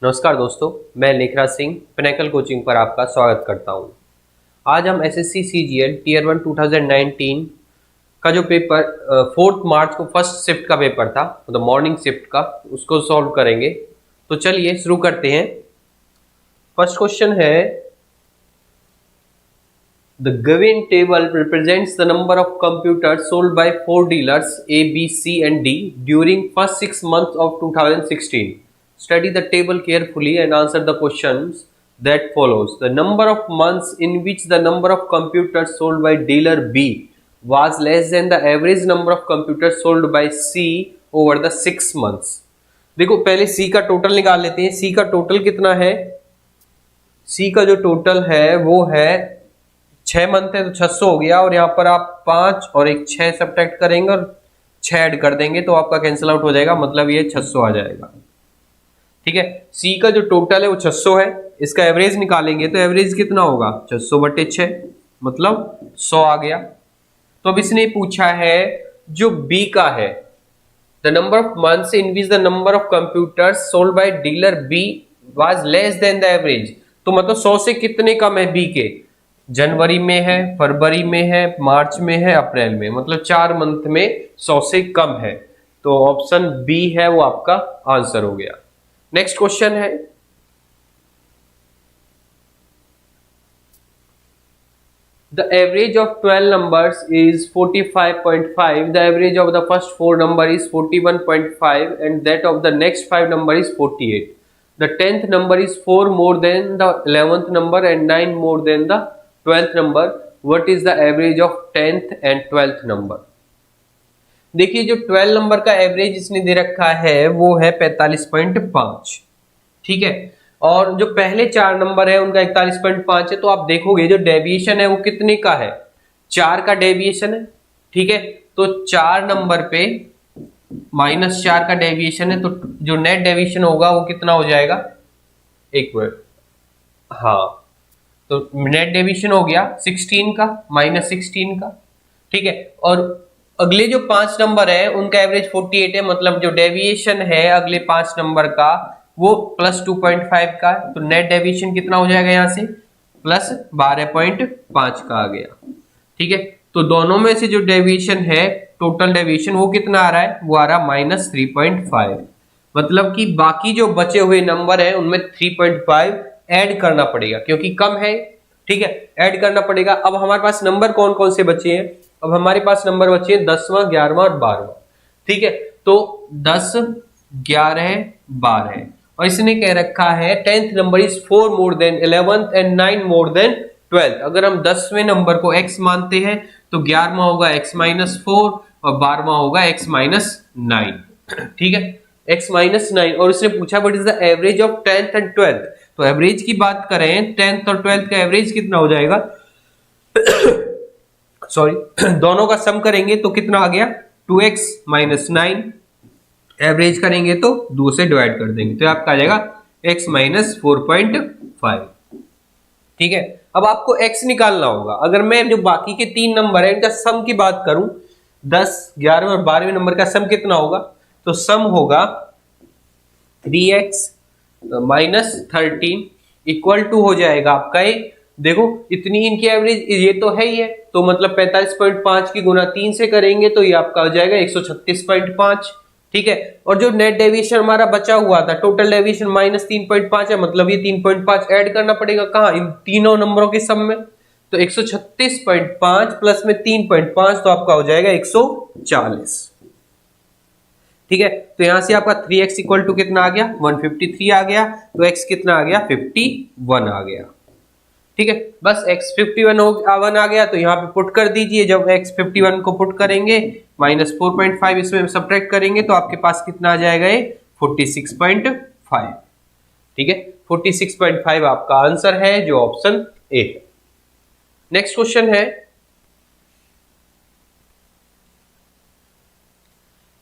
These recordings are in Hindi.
नमस्कार दोस्तों, मैं लेखराज सिंह पिनेकल कोचिंग पर आपका स्वागत करता हूं। आज हम एसएससी सीजीएल टीयर 1 2019 का जो पेपर 4 मार्च को फर्स्ट शिफ्ट का पेपर था, मतलब मॉर्निंग शिफ्ट का, उसको सॉल्व करेंगे। तो चलिए शुरू करते हैं। फर्स्ट क्वेश्चन है, The given table represents the number of computers sold by 4 dealers A, B, C and D during first 6 months of 2016. Study the table carefully and answer the questions that follows. The number of months in which the number of computers sold by dealer B was less than the average number of computers sold by C over the 6 months. देखो पहले C का टोटल निकाल लेते हैं। C का टोटल कितना है? C का जो टोटल है वो है 6 मंथ है तो 600 हो गया, और यहाँ पर आप 5 और एक 6 सब्ट्रैक्ट करेंगे और 6 ऐड कर देंगे तो आपका कैंसिल आउट हो जाएगा, मतलब ये 600 आ जाएगा। ठीक है, सी का जो टोटल है वो 600 है, इसका एवरेज निकालेंगे तो एवरेज कितना होगा 600/6, मतलब 100 आ गया। तो अब इसने पूछा है जो बी का है, the number of months in which the number of computers sold by dealer B was less than the average. तो मतलब 100 से कितने कम है बी के? जनवरी में है, फरवरी में है, मार्च में है, अप्रैल में, मतलब 4 मंथ में 100 से कम है। तो ऑप्शन बी है वो आपका आंसर हो गया। नेक्स्ट क्वेश्चन है, the average of 12 numbers is 45.5, the average of the first 4 number is 41.5 and that of the next 5 number is 48। The 10th number is 4 more than the 11th number and 9 more than the 12th number. What is the average of 10th and 12th number? देखिए जो 12 नंबर का एवरेज इसने दे रखा है वो है 45.5, ठीक है, और जो पहले 4 नंबर है उनका 41.5 है। तो आप देखोगे जो डेविएशन है वो कितने का है? 4 का डेविएशन है, ठीक है। तो 4 नंबर पे -4 का डेविएशन है, तो जो नेट डेविएशन होगा वो कितना हो जाएगा? एक मिनट, हाँ, तो नेट डेविएशन हो गया 16 का, -16 का, ठीक है। और अगले जो 5 नंबर है उनका एवरेज 48 है, मतलब जो डेविएशन है अगले 5 नंबर का वो +2.5 का, तो नेट डेविएशन कितना हो जाएगा यहाँ से? +12.5 का आ गया, ठीक है। तो दोनों में से जो डेविएशन है, टोटल डेविएशन वो कितना आ रहा है? वो आ रहा -3.5, मतलब कि बाकी जो बचे हुए नंबर है उनमें 3.5 ऐड करना पड़ेगा क्योंकि कम है, ठीक है, ऐड करना पड़ेगा। अब हमारे पास नंबर कौन कौन से बचे हैं? अब हमारे पास नंबर बचे हैं 10वां, 11वां और 12वां, ठीक है। तो 10, 11, 12, और इसने कह रखा है 10th number is 4 more than 11th and 9 more than 12th। अगर हम 10वें नंबर को x मानते हैं तो 11वां होगा x-4 और 12वां होगा x-9, ठीक है, x-9। और उसने पूछा what is the average of 10th and 12th। तो एवरेज की बात करें 10th और 12th का एवरेज कितना हो जाएगा? सॉरी, दोनों का सम करेंगे तो कितना आ गया? 2x-9, एवरेज करेंगे तो 2 से डिवाइड कर देंगे तो आपका आ जाएगा x-4.5, ठीक है। अब आपको x निकालना होगा। अगर मैं जो बाकी के 3 नंबर है इनका सम की बात करूं, 10, 11 और 12वें नंबर का सम कितना होगा? तो सम होगा 3x -13 इक्वल टू हो जाएगा आपका ये, देखो इतनी इनकी एवरेज ये तो है ही है, तो मतलब 45.5 की गुना 3 से करेंगे तो ये आपका हो जाएगा 136.5, ठीक है। और जो नेट डेविएशन हमारा बचा हुआ था, टोटल डेविएशन -3.5 है, मतलब ये 3.5 ऐड करना पड़ेगा कहाँ? इन तीनों नंबरों के सम में। तो 136.5 प्लस में 3.5 तो आपका हो जाएगा 140, ठीक है। तो यहां से आपका 3x इक्वल टू कितना आ गया? 153 आ गया, तो x कितना आ गया? 51 आ गया, ठीक है। बस x 51 आ गया तो यहाँ पे पुट कर दीजिए। जब x 51 को पुट करेंगे -4.5 इसमें सब्ट्रैक्ट करेंगे तो आपके पास कितना आ जाएगा? ये 46.5, ठीक है। 46.5 आपका आंसर है जो ऑप्शन ए है। नेक्स्ट क्वेश्चन है,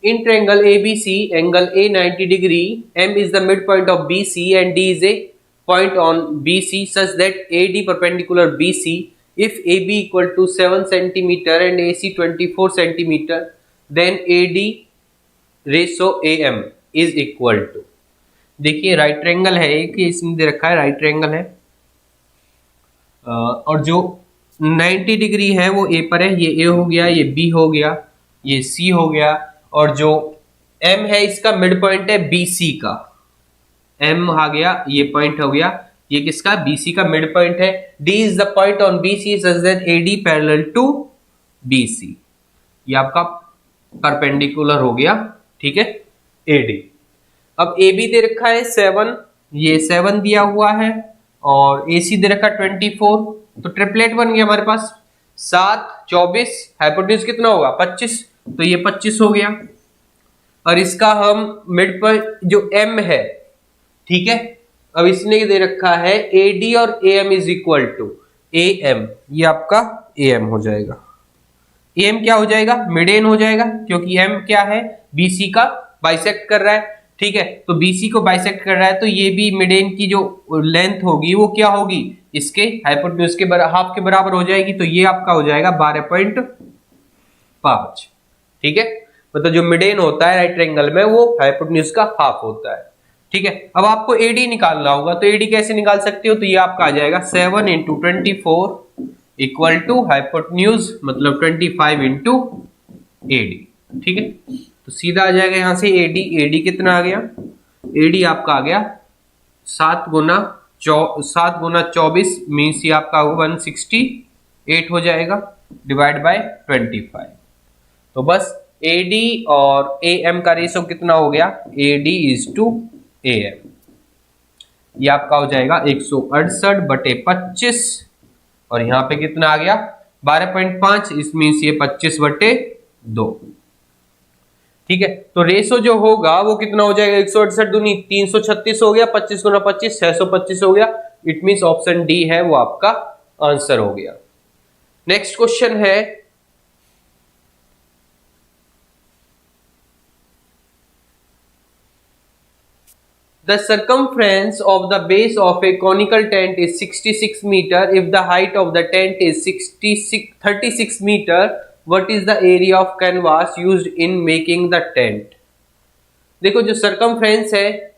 in triangle ABC, angle A 90 degree, M is the midpoint of BC and D is a point on BC such that AD perpendicular BC. If AB equal to 7 cm and AC 24 cm, then AD ratio AM is equal to। देखिए राइट ट्रायंगल है एक, इसमें दे रखा है राइट ट्रायंगल है, और जो 90 डिग्री है वो ए पर है, ये ए हो गया, ये बी हो गया, ये सी हो गया, और जो एम है इसका मिड पॉइंट है बीसी का, एम आ गया, ये पॉइंट हो गया, ये किसका, बीसी का मिड पॉइंट है। D is the point on BC such that AD parallel to BC, ये आपका परपेंडिकुलर हो गया, ठीक है, एडी। अब ए बी दे रखा है 7, ये 7 दिया हुआ है, और ए सी दे रखा 24, तो ट्रिपलेट बन गया हमारे पास 7 24, हाइपोटेन्यूज कितना होगा 25, तो ये 25 हो गया। और इसका हम मिड पर जो एम है, ठीक है, अब इसने दे रखा है ए डी और A M is equal to A M, ये आपका ए एम हो जाएगा। ए एम क्या हो जाएगा, मिडेन हो जाएगा, क्योंकि एम क्या है, बीसी का बाइसेक्ट कर रहा है, ठीक है, तो बीसी को बाइसेक्ट कर रहा है, तो ये भी मिडेन की जो लेंथ होगी वो क्या होगी, इसके हाइपोटेन्यूज के हाफ के बराबर हो जाएगी, तो ये आपका हो जाएगा 12.5, ठीक है, मतलब जो मिडेन होता है राइट ट्रायंगल में वो हाइपोटेन्यूज का हाफ होता है, ठीक है। अब आपको एडी निकालना होगा, तो एडी कैसे निकाल सकते हो, तो ये आपका आ जाएगा 7 × 24 इक्वल टू हाइपोटेन्यूज मतलब 25 × एडी, ठीक है, तो सीधा आ जाएगा यहां से एडी, एडी कितना आ गया, एडी आपका आ गया 7 गुना 24 मीन्स ये आपका 168 हो जाएगा, डिवाइड बाय 25, तो बस एडी और ए एम का रेशो कितना हो गया, AD is to A M, ये आपका हो जाएगा 168/25, और यहाँ पे कितना आ गया 12.5, इस मीन्स ये 25/2, ठीक है। तो रेशो जो होगा वो कितना हो जाएगा, 168 दूनी 336 हो गया, 25 गुना 25 625 हो गया, इट मीन्स ऑप्शन डी है वो आपका आंसर हो गया। नेक्स्ट क्वेश्चन है, the circumference of the base of a conical tent is 66 meter. If the height of the tent is 36 meter, what is the area of canvas used in making the tent? देखो जो circumference है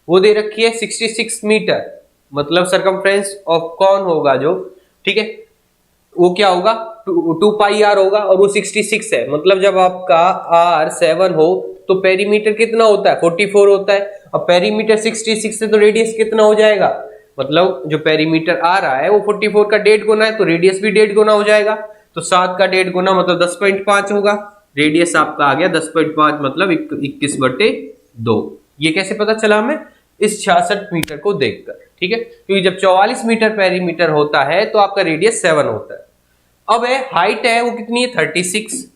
वो दे रखी है 66 मीटर, मतलब circumference of कौन होगा जो, ठीक है, वो क्या होगा 2 पाई आर होगा, और वो 66 है, मतलब जब आपका r 7 हो तो पेरीमीटर कितना होता है 44 होता है, अब पेरीमीटर 66 है तो रेडियस कितना हो जाएगा, मतलब जो पेरीमीटर आ रहा है वो 44 का 1.5 गुना है, तो रेडियस भी 1.5 गुना हो जाएगा, तो 7 का 1.5 गुना मतलब 10.5 होगा, रेडियस आपका आ गया 10.5 मतलब 21/2। ये कैसे पता चला हमें, इस 66 मीटर को देखकर, ठीक है, क्योंकि जब 44 मीटर पेरीमीटर होता है तो आपका रेडियस 7 होता है। अब है हाइट है वो कितनी है 36,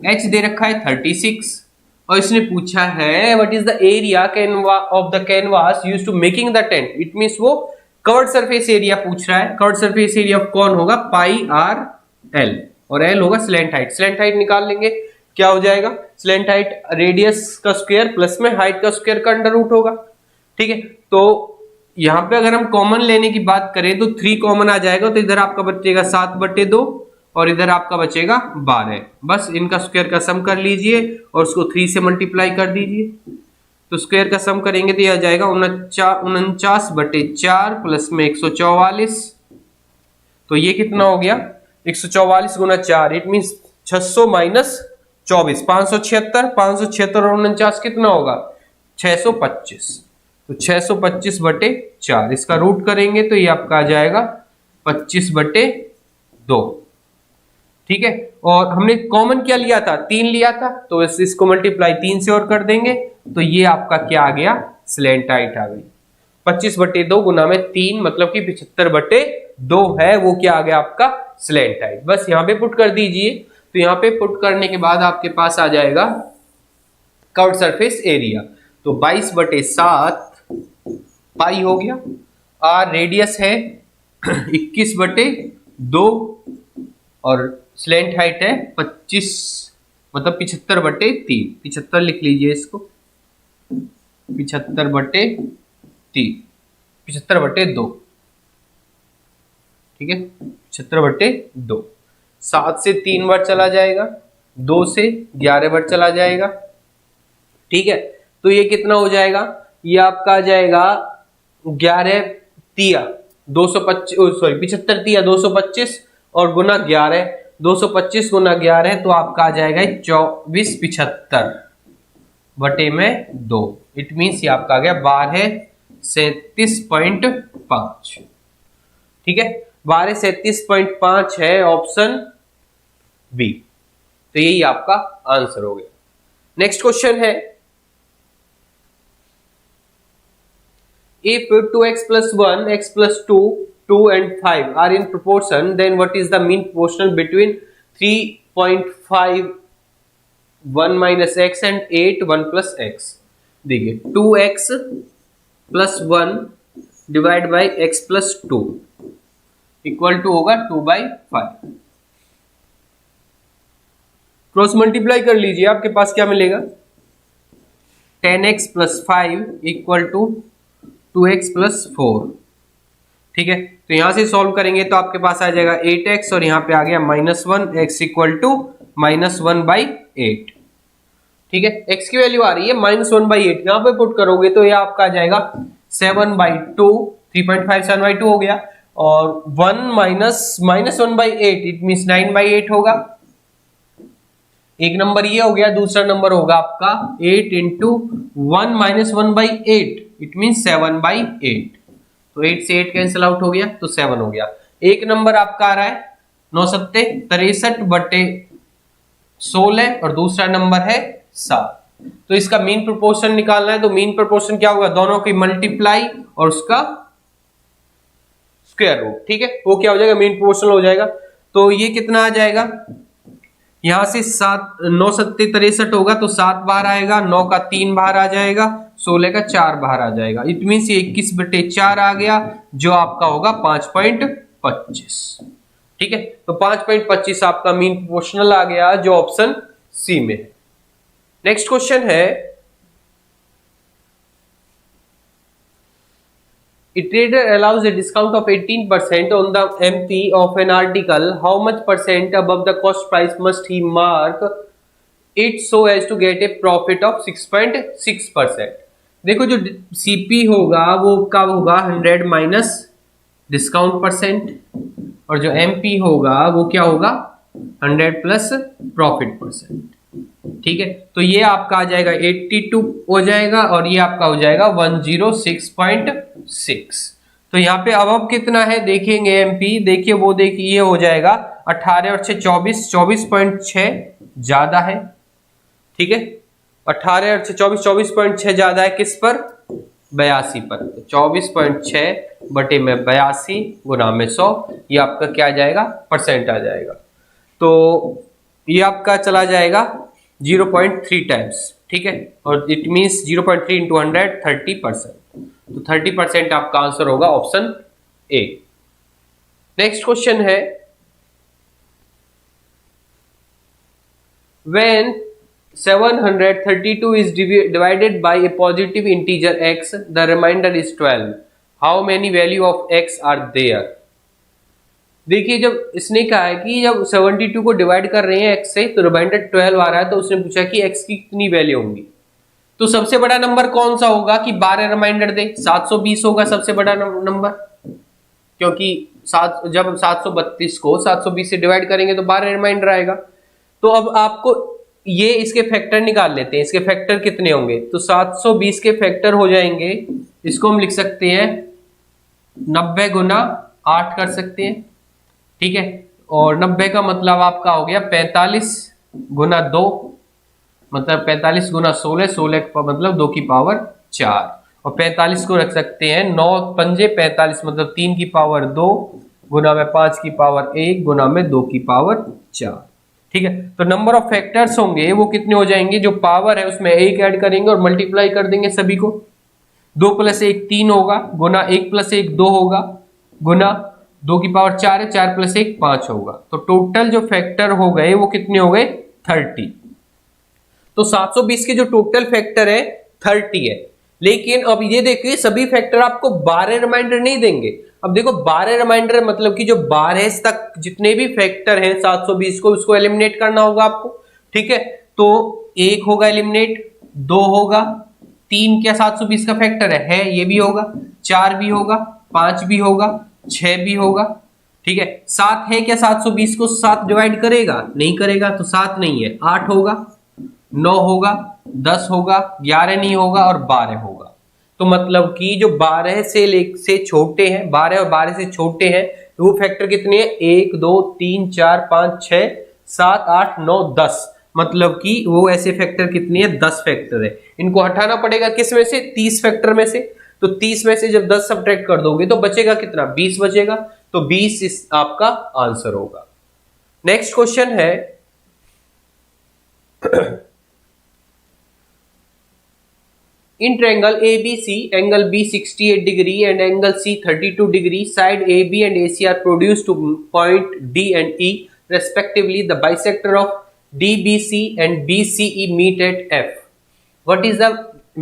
h दे रखा है 36, और इसने पूछा है what is the area of the canvas used to making the tent, it means वो कवर्ड सरफेस एरिया पूछ रहा है। कवर्ड सरफेस एरिया कौन होगा, पाई आर एल, और एल होगा स्लैंट हाइट, स्लैंट हाइट निकाल लेंगे, क्या हो जाएगा, स्लैंट हाइट रेडियस का स्क्वायर प्लस में हाइट का स्क्वायर का अंडर रूट होगा, ठीक है। तो यहाँ पे अगर हम कॉमन लेने की बात करें तो 3 कॉमन आ जाएगा, तो इधर आपका बचेगा 7/2 और इधर आपका बचेगा 12, बस इनका स्क्वायर का सम कर लीजिए और उसको 3 से मल्टीप्लाई कर दीजिए, तो स्क्वायर का सम करेंगे तो यह आ जाएगा 49/4 प्लस में 144, तो ये कितना हो गया 144 गुना 4, इट मीन 600 माइनस 24 576 और 49 कितना होगा 625, तो 625/4 इसका रूट करेंगे तो ये आपका आ जाएगा 25/2, ठीक है। और हमने कॉमन क्या लिया था 3 लिया था, तो इसको मल्टीप्लाई 3 से और कर देंगे तो ये आपका क्या आ गया स्लैंट हाइट आ गई 25/2 गुना में 3 मतलब कि 75/2 है, वो क्या आ गया आपका स्लैंट हाइट। बस यहाँ पे पुट कर दीजिए, तो यहाँ पे पुट करने के बाद आपके पास आ जाएगा कर्व्ड सरफेस एरिया, तो 22/7 पाई हो गया, आर रेडियस है 21/2 और स्लैंट हाइट है 25 मतलब 75/3, 75 लिख लीजिए इसको 75/3 75/2, ठीक है 75/2, 7 से 3 बार चला जाएगा, 2 से 11 बार चला जाएगा, ठीक है। तो ये कितना हो जाएगा ये आपका आ जाएगा 11 तिया 225, सॉरी 75 तिया 225 और गुना 11, 225 गुना 11 तो आपका आ जाएगा 2475 बटे में 2। इट मीन्स ये आपका आ गया 1237.5। ठीक है, 1237.5 है ऑप्शन बी। तो यही आपका आंसर हो गया। नेक्स्ट क्वेश्चन है, if 2x plus 1, x plus 2, 2 and 5 are in proportion, then what is the mean proportion between 3.5 1 minus x and 8 1 plus x? देखिए 2x plus 1 divide by x plus 2 equal to होगा 2/5। क्रॉस मल्टीप्लाई कर लीजिए, आपके पास क्या मिलेगा 10x plus 5 equal to 2x plus 4। ठीक है, तो यहां से सॉल्व करेंगे तो आपके पास आ जाएगा 8x और यहां पे आ गया -1, x इक्वल टू -1/8। ठीक है, x की वैल्यू आ रही है -1/8, यहां पे पुट करोगे तो ये आपका आ जाएगा 7/2, 3.5 7/2 हो गया और 1 -1/8 इट मीन 9/8 होगा। एक नंबर ये हो गया, दूसरा नंबर होगा आपका 8 इंटू 1 -1/8 इट मीन 7/8। तो 8 से 8 कैंसिल आउट हो गया तो 7 हो गया। एक नंबर आपका आ रहा है 9 सत्ते 63 बटे 16 और दूसरा नंबर है 7। तो इसका मीन प्रोपोर्शन निकालना है, तो मीन प्रोपोर्शन क्या होगा, दोनों की मल्टीप्लाई और उसका स्क्वायर रूट। ठीक है, वो क्या हो जाएगा मीन प्रोपोर्शनल हो जाएगा। तो ये कितना आ जाएगा, यहां से 9 सत्ते 63 होगा तो 7 बाहर आएगा, 9 का 3 बाहर आ जाएगा, 16 का 4 बाहर आ जाएगा। इट मीन ये 21/4 आ गया जो आपका होगा 5.25। ठीक है, तो 5.25 आपका मीन प्रोपोर्शनल आ गया जो ऑप्शन सी में है। नेक्स्ट क्वेश्चन है, a trader allows a discount of 18% on the MP of an article. How much percent above the cost price must he mark it so as to get a profit of 6.6%? देखो जो CP होगा वो कब होगा 100 माइनस डिस्काउंट परसेंट और जो MP होगा वो क्या होगा 100 प्लस प्रॉफिट परसेंट। ठीक है, तो ये आपका आ जाएगा 82 हो जाएगा और ये आपका हो जाएगा 106.6। तो यहाँ पे अब कितना है देखेंगे MP, देखिए वो देखिए ये हो जाएगा 18 और 6 24, 24.6 ज्यादा है। ठीक है, 18 और 6 24, 24.6 ज्यादा है किस पर 82 पर। तो 24.6 बटे में 82 गुना में 100, ये आपका क्या आ जाएगा परसेंट आ जाएगा। तो ये आपका चला जाएगा 0.3 टाइम्स। ठीक है, और इट मींस 0.3 इंटू 100 30%। तो 30% आपका आंसर होगा ऑप्शन ए। नेक्स्ट क्वेश्चन है, when 732 is divided by a positive integer x, the remainder is 12. How many value of x are there? देखिए जब इसने कहा है कि जब 72 को डिवाइड कर रहे हैं x से तो रिमाइंडर 12 आ रहा है, तो उसने पूछा कि x की कितनी वैल्यू होंगी। तो सबसे बड़ा नंबर कौन सा होगा कि 12 रिमाइंडर दे, 720 होगा सबसे बड़ा नंबर, क्योंकि जब 732 को 720 से डिवाइड करेंगे तो 12 रिमाइंडर आएगा। तो अब आपको ये इसके फैक्टर निकाल लेते हैं, इसके फैक्टर कितने होंगे। तो 720 के फैक्टर हो जाएंगे, इसको हम लिख सकते हैं 90 गुना 8 कर सकते हैं। ठीक है, और 90 का मतलब आपका हो गया 45 गुना 2, मतलब 45 गुना 16, 16 का मतलब 2 की पावर 4, और 45 को रख सकते हैं 9 पंजे 45 मतलब 3 की पावर 2 गुना में 5 की पावर 1 गुना में 2 की पावर 4। ठीक है, तो नंबर ऑफ फैक्टर्स होंगे वो कितने हो जाएंगे, जो पावर है उसमें 1 ऐड करेंगे और मल्टीप्लाई कर देंगे सभी को। 2 + 1 3 होगा, गुना 1 + 1 2 होगा, गुना 2 की पावर 4 है, 4 + 1 5 होगा। तो टोटल जो फैक्टर हो गए वो कितने हो गए 30। तो 720 के जो टोटल फैक्टर है 30 है, लेकिन अब ये देखिए सभी फैक्टर आपको 12 रिमाइंडर नहीं देंगे। अब देखो 12 रिमाइंडर मतलब कि जो 12 तक जितने भी फैक्टर हैं 720 को उसको एलिमिनेट करना होगा आपको। ठीक है, तो 1 होगा एलिमिनेट, 2 होगा, 3 क्या 720 का फैक्टर है, ये भी होगा, 4 भी होगा, 5 भी होगा, 6 भी होगा, ठीक है। 7 है क्या 720 को 7 डिवाइड करेगा, नहीं करेगा, तो 7 नहीं है, 8 होगा, 9 होगा, 10 होगा, 11 नहीं होगा और 12 होगा। तो मतलब कि जो 12 से छोटे हैं, 12 और 12 से छोटे हैं, तो वो फैक्टर कितने हैं, 1 2 3 4 5 6 7 8 9 10। मतलब कि वो ऐसे फैक्टर कितने हैं, 10 फैक्टर है। इनको हटाना पड़ेगा किस में से, 30 फैक्टर में से। तो 30 में से जब 10 सब्ट्रैक्ट कर दोगे तो बचेगा कितना, 20 बचेगा। तो 20 इस आपका आंसर होगा। नेक्स्ट क्वेश्चन है in triangle ABC, angle B 68 degree and angle C 32 degree, side AB and AC are produced to point D and E respectively. The bisector of DBC and BCE meet at F. What is the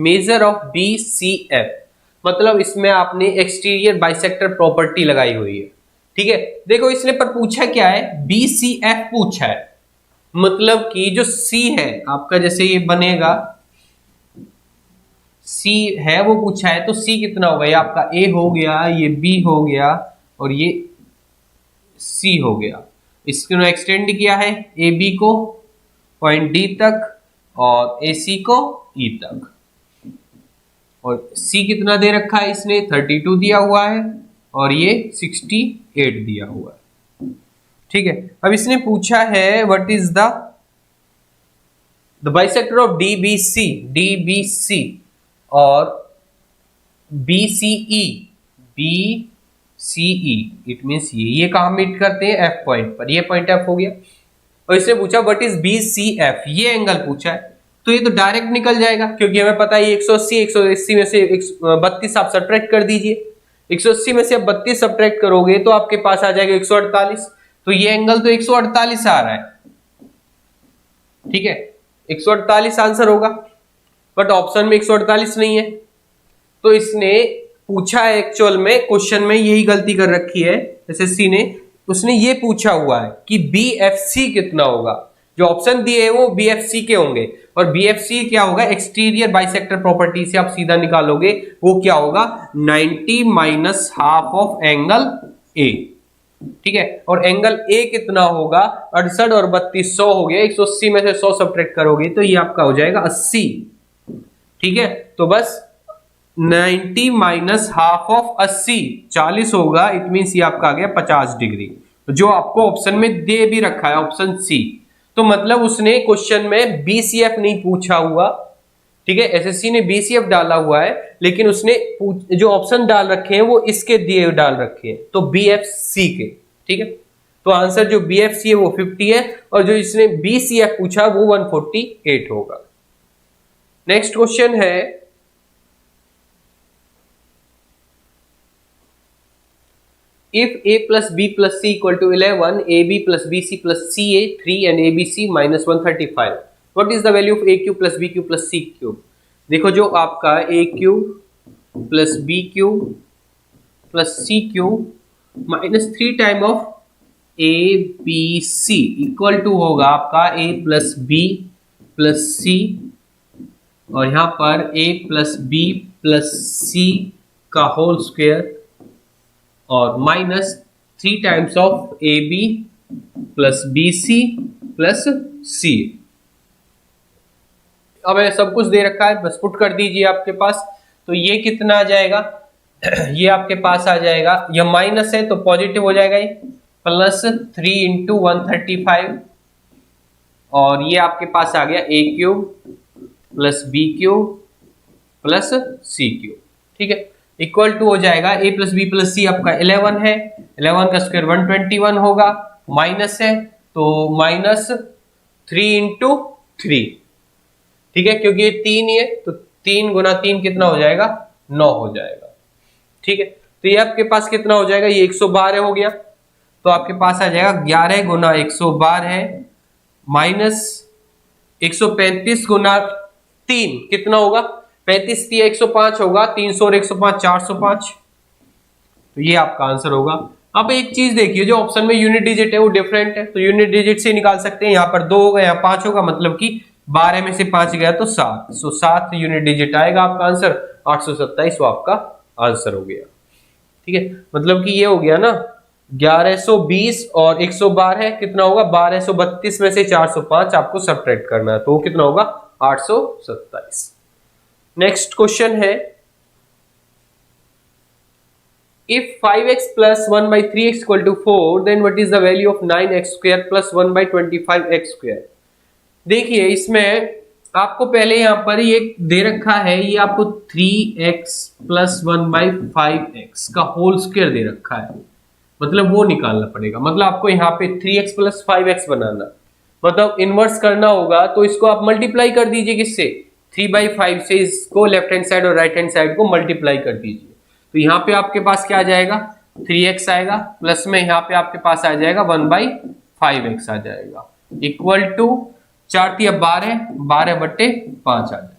measure of BCF? मतलब इसमें आपने एक्सटीरियर बाइसेक्टर प्रॉपर्टी लगाई हुई है, ठीक है। देखो इसने पर पूछा क्या है, BCF पूछा है। मतलब कि जो C है आपका, जैसे ये बनेगा C है वो पूछा है, तो C कितना होगा, ये आपका A हो गया, ये B हो गया और ये C हो गया। इसको एक्सटेंड किया है AB को पॉइंट D तक और AC को E तक। और C कितना दे रखा है इसने, 32 दिया हुआ है और ये 68 दिया हुआ है, ठीक है। अब इसने पूछा है what is the bisector of DBC और BCE इट मींस ये कहां मीट करते हैं, F पॉइंट पर। ये पॉइंट F हो गया। और इसने पूछा व्हाट इज BCF, ये एंगल पूछा है। तो ये तो डायरेक्ट निकल जाएगा क्योंकि हमें पता है 180 में से 32 आप सब्ट्रैक्ट कर दीजिए। 180 में से आप 32 सब्ट्रैक्ट करोगे तो आपके पास आ जाएगा 148। तो ये एंगल तो 148 आ रहा है, ठीक है। 148 आंसर होगा, बट ऑप्शन में 148 नहीं है। तो इसने पूछा है, एक्चुअल में क्वेश्चन में यही गलती कर रखी है एसएससी ने। उसने ये पूछा हुआ है कि BFC कितना होगा। जो ऑप्शन दिए है वो BFC के होंगे और BFC क्या होगा, एक्सटीरियर बाइसेक्टर प्रॉपर्टी से आप सीधा निकालोगे, वो क्या होगा 90 minus half of angle A, ठीक है। और एंगल A कितना होगा 68 और 32 100 हो गया। 180 में से 100 सब्ट्रैक्ट करोगे तो ये आपका हो जाएगा 80, ठीक है। तो बस 90 माइनस हाफ ऑफ 80 40 होगा, इट मींस ये आपका आ गया 50 डिग्री, जो आपको ऑप्शन में दे भी रखा है, ऑप्शन C। तो मतलब उसने क्वेश्चन में BCF नहीं पूछा हुआ, ठीक है। एसएससी ने BCF डाला हुआ है, लेकिन उसने जो ऑप्शन डाल रखे हैं वो इसके दिए डाल रखे हैं, तो BFC के, ठीक है। तो आंसर जो BFC है वो 50 है और जो इसने BCF पूछा वो 148 होगा। नेक्स्ट क्वेश्चन है if A plus B plus C equal to 11, AB plus BC plus CA 3 and ABC minus 135, what is the value of AQ plus BQ plus CQ? देखो जो आपका AQ plus BQ plus CQ minus 3 time of ABC equal to होगा आपका A plus B plus C और यहाँ पर A plus B plus C का होल स्क्वायर और minus 3 times of AB plus BC plus C। अब सब कुछ दे रखा है, बस पुट कर दीजिए आपके पास। तो ये कितना आ जाएगा ये आपके पास आ जाएगा, यह माइनस है तो पॉजिटिव हो जाएगा, ये प्लस 3 इंटू 135 और ये आपके पास आ गया A cube plus B cube plus C cube, ठीक है। इक्वल टू हो जाएगा A plus B plus C आपका 11 है, 11 का स्क्वायर 121 होगा, माइनस है तो माइनस 3 इंटू 3, ठीक है, क्योंकि ये 3 ही है तो 3 गुना 3 कितना हो जाएगा 9 हो जाएगा, ठीक है। तो ये आपके पास कितना हो जाएगा, ये 112 हो गया, तो आपके पास आ जाएगा 11 गुना 112 है माइनस 135 गुना 3 कितना होगा 35 दिया 105 होगा, 300 और 105 405, तो ये आपका आंसर होगा। अब एक चीज देखिए, जो ऑप्शन में यूनिट डिजिट है वो डिफरेंट है, तो यूनिट डिजिट से निकाल सकते हैं। यहाँ पर 2 होगा, यहाँ 5 होगा, मतलब कि 12 में से 5 गया तो 7, सो 7 यूनिट डिजिट आएगा आपका आंसर 827, वो आपका आंसर हो गया। ठीक है, मतलब कि ये हो गया ना 1120 और 112 कितना होगा, 1232 में से 405 आपको सब्ट्रैक्ट करना है, तो वो कितना होगा 827। नेक्स्ट क्वेश्चन है, if 5x plus 1 by 3x equal to 4 then what is the value of 9x square plus 1 by 25x square। देखिए इसमें आपको पहले यहां पर ये दे रखा है, ये आपको 3x प्लस 1 बाई 5x का होल स्क्वायर दे रखा है, मतलब वो निकालना पड़ेगा। मतलब आपको यहाँ पे 3x प्लस 5x बनाना, मतलब इनवर्स करना होगा, तो इसको आप मल्टीप्लाई कर दीजिए किससे, 3/5 से इसको लेफ्ट हैंड साइड और राइट हैंड साइड को मल्टीप्लाई कर दीजिए। तो यहाँ पे आपके पास क्या आ जाएगा 3x आएगा, प्लस में यहाँ पे आपके पास आ जाएगा 1/5x आ जाएगा, इक्वल टू 4 × 12 12/5 आ जाएगा।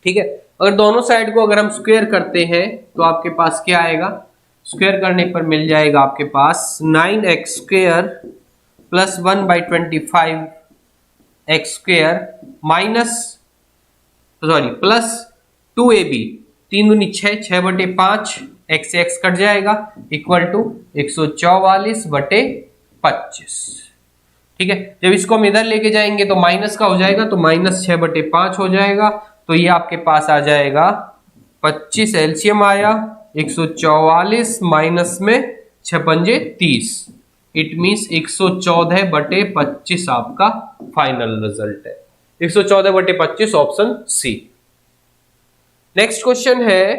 ठीक है, अगर दोनों साइड को अगर हम स्क्वायर करते हैं तो आपके पास क्या आएगा, स्क्वायर करने पर मिल जाएगा आपके पास 9x square plus 1/25x square minus plus 2ab, 3 दूनी 6, 6/5 x से x कट जाएगा, इक्वल टू 144/25। ठीक है, जब इसको हम इधर लेके जाएंगे तो माइनस का हो जाएगा, तो माइनस 6/5 हो जाएगा, तो ये आपके पास आ जाएगा 25, एलसीएम आया 144 माइनस में 6×5 30, इट मीन्स 114/25 आपका फाइनल रिजल्ट है, 114/25 ऑप्शन सी। नेक्स्ट क्वेश्चन है,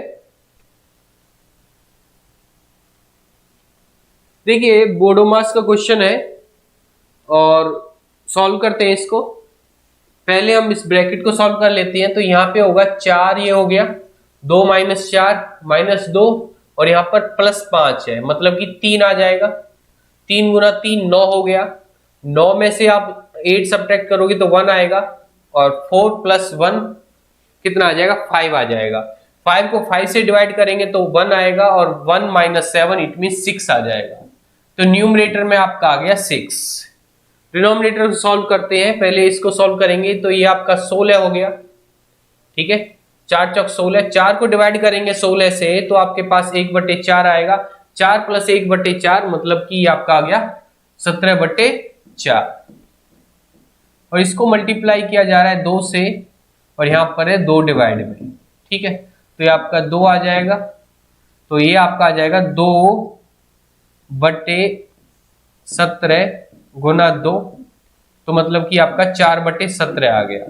देखिए बोडोमास का क्वेश्चन है और सॉल्व करते हैं इसको। पहले हम इस ब्रैकेट को सॉल्व कर लेते हैं, तो यहाँ पे होगा 4, ये हो गया 2 - 4 - 2 और यहाँ पर +5 है, मतलब कि 3 आ जाएगा, 3 × 3 9 हो गया, 9 में से आप 8 सब्ट्रैक्ट करोगे तो 1 आएगा, और 4 + 1 कितना आ जाएगा 5 आ जाएगा, 5 को 5 से डिवाइड करेंगे तो 1 आएगा, और 1 - 7 इट मीन 6 आ जाएगा, तो न्यूमरेटर में आपका आ गया 6। डिनोमिनेटर सॉल्व करते हैं, पहले इसको सॉल्व करेंगे तो ये आपका 16 हो गया। ठीक है, 4 × 16, 4 को डिवाइड करेंगे 16 से तो आपके पास 1/4 आएगा, 4 + 1/4 मतलब कि आपका आ गया 17/4, और इसको मल्टीप्लाई किया जा रहा है 2 से, और यहां पर है 2 डिवाइड में। ठीक है, तो ये आपका 2 आ जाएगा, तो ये आपका आ जाएगा 2/17 गुना 2, तो मतलब कि आपका 4/17 आ गया।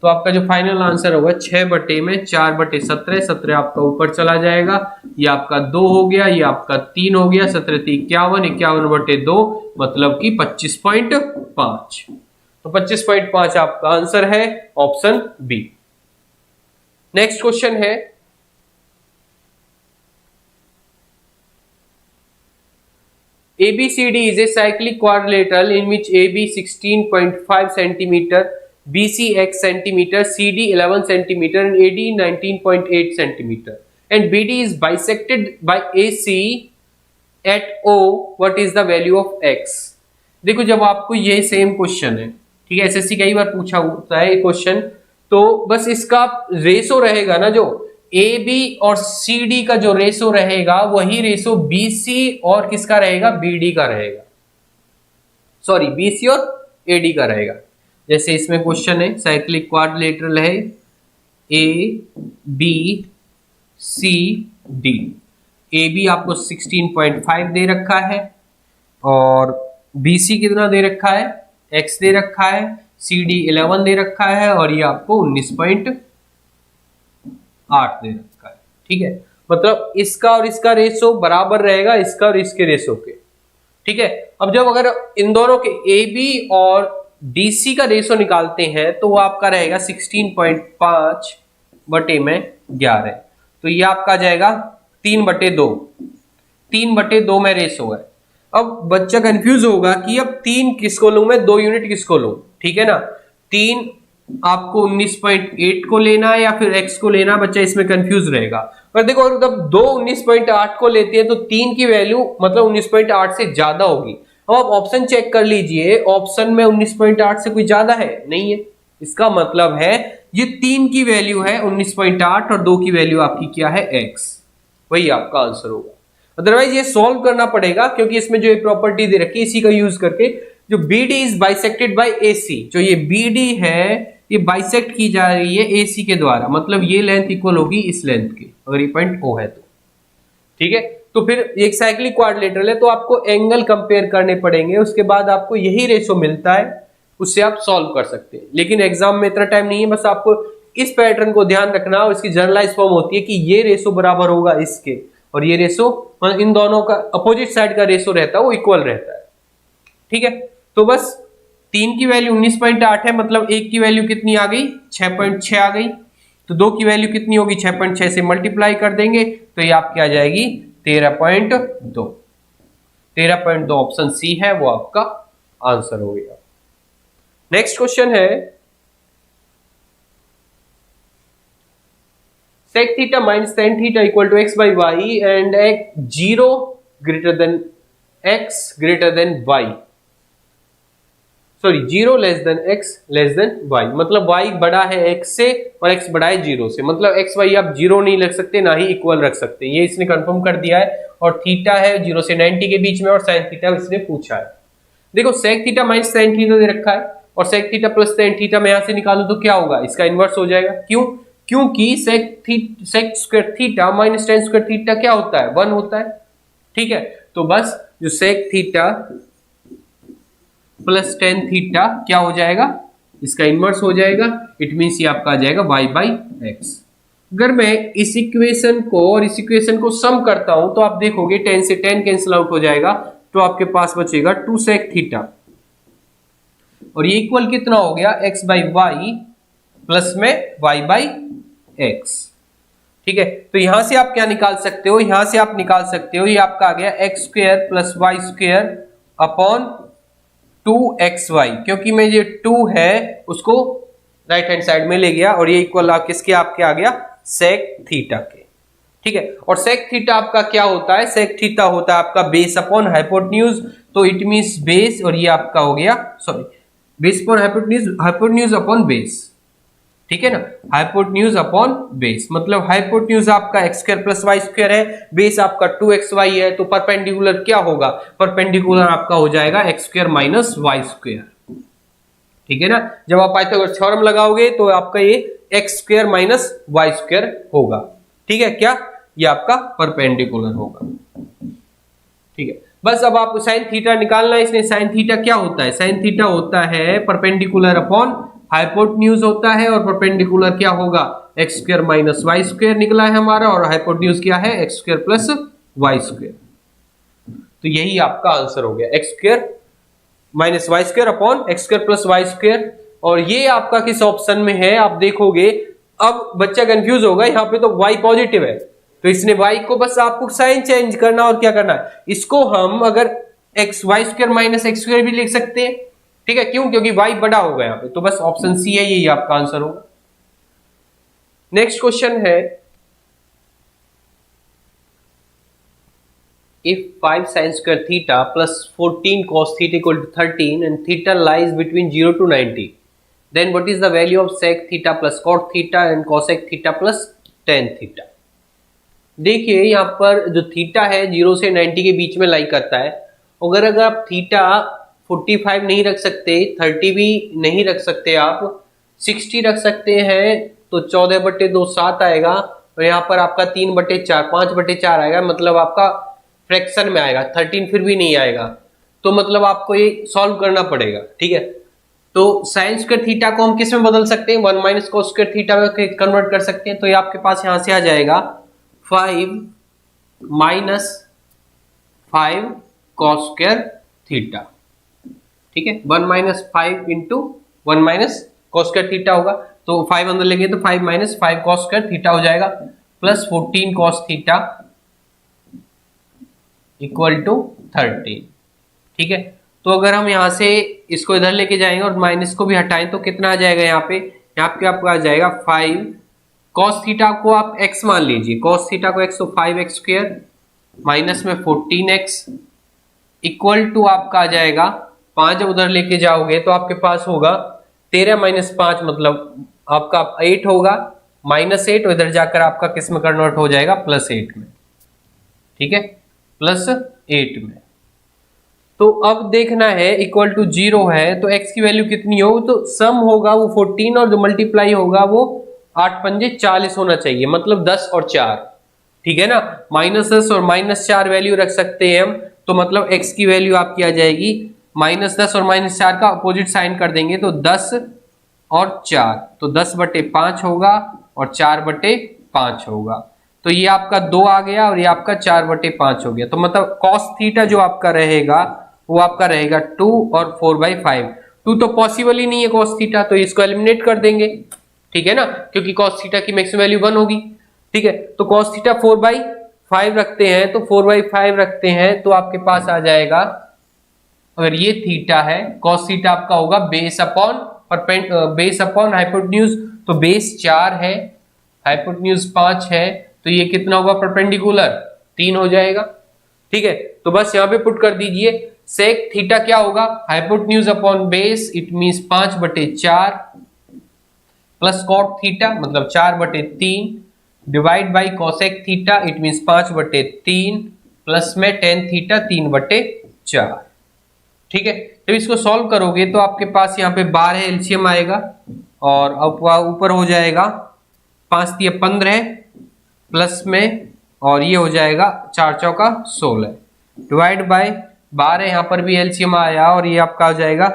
तो आपका जो फाइनल आंसर होगा 6/4/17, 17 आपका ऊपर चला जाएगा, ये आपका 2 हो गया, ये आपका 3 हो गया, 17 × 3 = 51, 51/2 मतलब कि 25.5, तो 25.5 आपका आंसर है ऑप्शन बी। नेक्स्ट क्वेश्चन है, ABCD is a cyclic quadrilateral in which AB 16.5 cm, BC x cm, CD 11 cm and AD 19.8 cm, and BD is bisected by AC at O. What is the value of x? देखो जब आपको ये सेम क्वेश्चन है, ठीक है, एसएससी कई बार पूछा होता है क्वेश्चन, तो बस इसका रेशो रहेगा ना, जो ए बी और सी डी का जो रेशो रहेगा वही रेशो बी सी और किसका रहेगा, बी डी का रहेगा, सॉरी बी सी और ए डी का रहेगा। जैसे इसमें क्वेश्चन है साइक्लिक क्वाड्रिलेटरल है A B C D, A B आपको 16.5 दे रखा है और बी सी कितना दे रखा है, x दे रखा है, सी डी 11 दे रखा है और ये आपको 19.8 दे रखा है। ठीक है, मतलब इसका और इसका रेशो बराबर रहेगा इसका और इसके रेशो के। ठीक है, अब जब अगर इन दोनों के ए बी और डी सी का रेशो निकालते हैं तो वो आपका रहेगा 16.5 बटे में 11, तो ये आपका जाएगा 3/2, 3/2 में रेशो है। अब बच्चा कंफ्यूज होगा कि अब 3 किसको लूं मैं, 2 यूनिट किसको लूं, ठीक है ना, 3 आपको 19.8 को लेना है या फिर x को लेना, बच्चा इसमें कंफ्यूज रहेगा। पर देखो अगर जब 2 19.8 को लेते हैं तो 3 की वैल्यू मतलब 19.8 से ज्यादा होगी। अब आप ऑप्शन चेक कर लीजिए, ऑप्शन में 19.8 से कोई ज्यादा है नहीं है, इसका मतलब है ये 3 की वैल्यू है 19.8 और 2 की वैल्यू आपकी क्या है x, वही आपका आंसर होगा। अदरवाइज ये सॉल्व करना पड़ेगा क्योंकि इसमें जो प्रॉपर्टी दे रखी है इसी का यूज करके, जो BD is bisected by AC, जो ये BD है ये बाइसेक्ट की जा रही है AC के द्वारा, मतलब ये लेंथ इक्वल होगी इस लेंथ के, अगर ये पॉइंट O है तो ठीक है। तो फिर एक साइक्लिक क्वाड्रिलेटरल है तो आपको एंगल कंपेयर करने पड़ेंगे, उसके बाद आपको यही रेशो मिलता है, उससे आप सॉल्व कर सकते हैं। लेकिन एग्जाम में इतना टाइम नहीं है, बस आपको इस पैटर्न को ध्यान रखना और इसकी जनरलाइज फॉर्म होती है कि ये रेशो बराबर होगा इसके, और ये रेशो इन दोनों का अपोजिट साइड का रेशो रहता है वो इक्वल रहता है, ठीक है। तो बस 3 की वैल्यू 19.8 है, मतलब 1 की वैल्यू कितनी आ गई 6.6 आ गई, तो 2 की वैल्यू कितनी होगी 6.6 से मल्टीप्लाई कर देंगे तो ये आपकी आ जाएगी 13.2। 13.2 ऑप्शन सी है वो आपका आंसर हो गया। नेक्स्ट क्वेश्चन है sec theta minus tan theta equal to x by y and x 0 greater than x greater than y, sorry 0 less than x less than y, मतलब y बड़ा है x से और x बड़ा है 0 से, मतलब x y आप 0 नहीं रख सकते ना ही इक्वल रख सकते, ये इसने कंफर्म कर दिया है। और थीटा है 0 से 90 के बीच में और sin थीटा इसने पूछा है। देखो sec theta minus tan theta दे रखा है और sec theta plus tan theta मैं यहां से निकालूं तो क्या होगा, इसका इनवर्स हो जाएगा। क्यों? क्योंकि sec square theta minus tan square theta क्या होता है 1 होता है, ठीक है। तो बस जो sec theta plus tan theta क्या हो जाएगा, इसका इनवर्स हो जाएगा, इट मींस ये आपका आ जाएगा y बाई एक्स। अगर मैं इस इक्वेशन को और इस इक्वेशन को सम करता हूं तो आप देखोगे tan से tan कैंसिल आउट हो जाएगा, तो आपके पास बचेगा 2 sec थीटा और ये इक्वल कितना हो गया x बाई वाई प्लस में y बाई एक्स, ठीक है। तो यहां से आप क्या निकाल सकते हो, यहां से आप निकाल सकते हो ये आपका आ गया x square plus y square upon 2xy, क्योंकि मैं ये 2 है उसको राइट हैंड साइड में ले गया और ये इक्वल किसके आपके आ गया sec थीटा के, ठीक है। और sec थीटा आपका क्या होता है, sec थीटा होता है आपका बेस अपॉन हाइपोटेन्यूज, तो इट मींस बेस और ये आपका हो गया sorry base upon hypotenuse, hypotenuse upon base, ठीक है ना, हाइपोटेन्यूज अपॉन बेस, मतलब हाइपोटेन्यूज आपका x square plus y square है, बेस आपका 2xy है, तो परपेंडिकुलर क्या होगा, परपेंडिकुलर आपका हो जाएगा x square minus y square, ठीक है ना। जब आप पाइथागोरस थ्योरम लगाओगे तो आपका ये x square minus y square होगा, ठीक है, क्या ये आपका परपेंडिकुलर होगा, ठीक है। बस अब आपको साइन थीटा निकालना है, इसमें साइन थीटा क्या होता है, साइन थीटा होता है परपेंडिकुलर अपॉन हाइपोटेन्यूज होता है, और परपेंडिकुलर क्या होगा x square minus y square निकला है हमारा, और हाइपोटेन्यूज क्या है x square plus y square, तो यही आपका आंसर हो गया x square minus y square upon x square plus y square. और ये आपका किस ऑप्शन में है आप देखोगे, अब बच्चा कंफ्यूज होगा, यहाँ पे तो y पॉजिटिव है तो इसने y को बस आपको साइन चेंज करना और क्या करना है, इसको हम अगर x y square minus x square भी लिख सकते हैं, ठीक है, क्यों, क्योंकि y बड़ा होगा यहाँ पे, तो बस ऑप्शन सी है, यही आपका आंसर होगा। नेक्स्ट क्वेश्चन है if 5 sin square theta plus 14 cos theta equal to 13 and theta lies between 0 to 90, then what is the value of sec theta plus cot theta and cosec theta plus tan theta। देखिए यहाँ पर जो थीटा है 0 से 90 के बीच में लाई करता है, अगर आप थीटा 45 नहीं रख सकते, 30 भी नहीं रख सकते, आप 60 रख सकते हैं तो 14/2 7 आएगा, और यहाँ पर आपका 3/4 5/4 आएगा, मतलब आपका फ्रैक्शन में आएगा, 13 फिर भी नहीं आएगा, तो मतलब आपको ये सॉल्व करना पड़ेगा, ठीक है। तो साइन स्क्वायर थीटा को हम किस में बदल सकते हैं, 1 माइनस कोस स्क्वायर थीटा में कन्वर्ट कर सकते हैं, तो ये आपके पास यहां से आ जाएगा 5 माइनस 5 कॉस स्क्वायर थीटा, ठीक है, 1 minus 5 into 1 minus cos square theta होगा, तो 5 अंदर लेंगे तो 5 माइनस 5 कॉस स्क्वायर थीटा हो जाएगा, plus 14 cos theta equal to 13, ठीक है। तो अगर हम यहां से इसको इधर लेके जाएंगे और माइनस को भी हटाएं तो कितना आ जाएगा, यहाँ पे आपको आ जाएगा 5 कॉस थीटा को आप x मान लीजिए, कॉस थीटा को x तो 5x स्क्वायर माइनस में 14x इक्वल टू आपका आ जाएगा 5, उधर लेके जाओगे तो आपके पास होगा 13 माइनस 5 मतलब आपका 8 होगा, -8, और इधर जाकर आपका किस में कन्वर्ट हो जाएगा, +8 में। ठीक है, +8 में। तो अब देखना है इक्वल टू 0 है तो x की वैल्यू कितनी हो, तो सम होगा वो 14 और जो मल्टीप्लाई होगा वो 8 पंजे 40 होना चाहिए, मतलब 10 और 4। ठीक है ना, -10 और -4 वैल्यू रख सकते हैं हम, तो मतलब x की वैल्यू आपकी आ जाएगी -10 और -4 का अपोजिट साइन कर देंगे तो 10 और 4, तो 10/5 होगा और 4/5 होगा। तो ये आपका 2 आ गया और ये आपका 4/5 हो गया। तो मतलब cos थीटा जो आपका रहेगा वो आपका रहेगा 2 और 4/5। 2 तो पॉसिबल ही नहीं है cos थीटा, तो इसको एलिमिनेट कर देंगे। ठीक है ना, क्योंकि cos थीटा की मैक्सिमम वैल्यू 1 होगी। ठीक है, तो cos थीटा 4/5 रखते हैं, तो 4/5 रखते हैं तो आपके पास आ जाएगा, अगर ये थीटा है, cos थीटा आपका होगा बेस अपॉन हाइपोटेन्यूज, तो बेस 4 है, हाइपोटेन्यूज 5 है, तो ये कितना होगा, परपेंडिकुलर 3 हो जाएगा। ठीक है, तो बस यहां पे पुट कर दीजिए, सेक थीटा क्या होगा, hypotenuse upon base, it means 5/4 plus cot theta मतलब 4/3 divide by cosec theta, it means 5/3 plus में टेन थीटा 3/4। ठीक है, जब इसको सॉल्व करोगे तो आपके पास यहाँ पे 12 एलसीएम आएगा और ऊपर हो जाएगा 5 × 15 प्लस में, और ये हो जाएगा 4 चौका 16 डिवाइड बाय 12, यहाँ पर भी एलसीएम आया और ये आपका हो जाएगा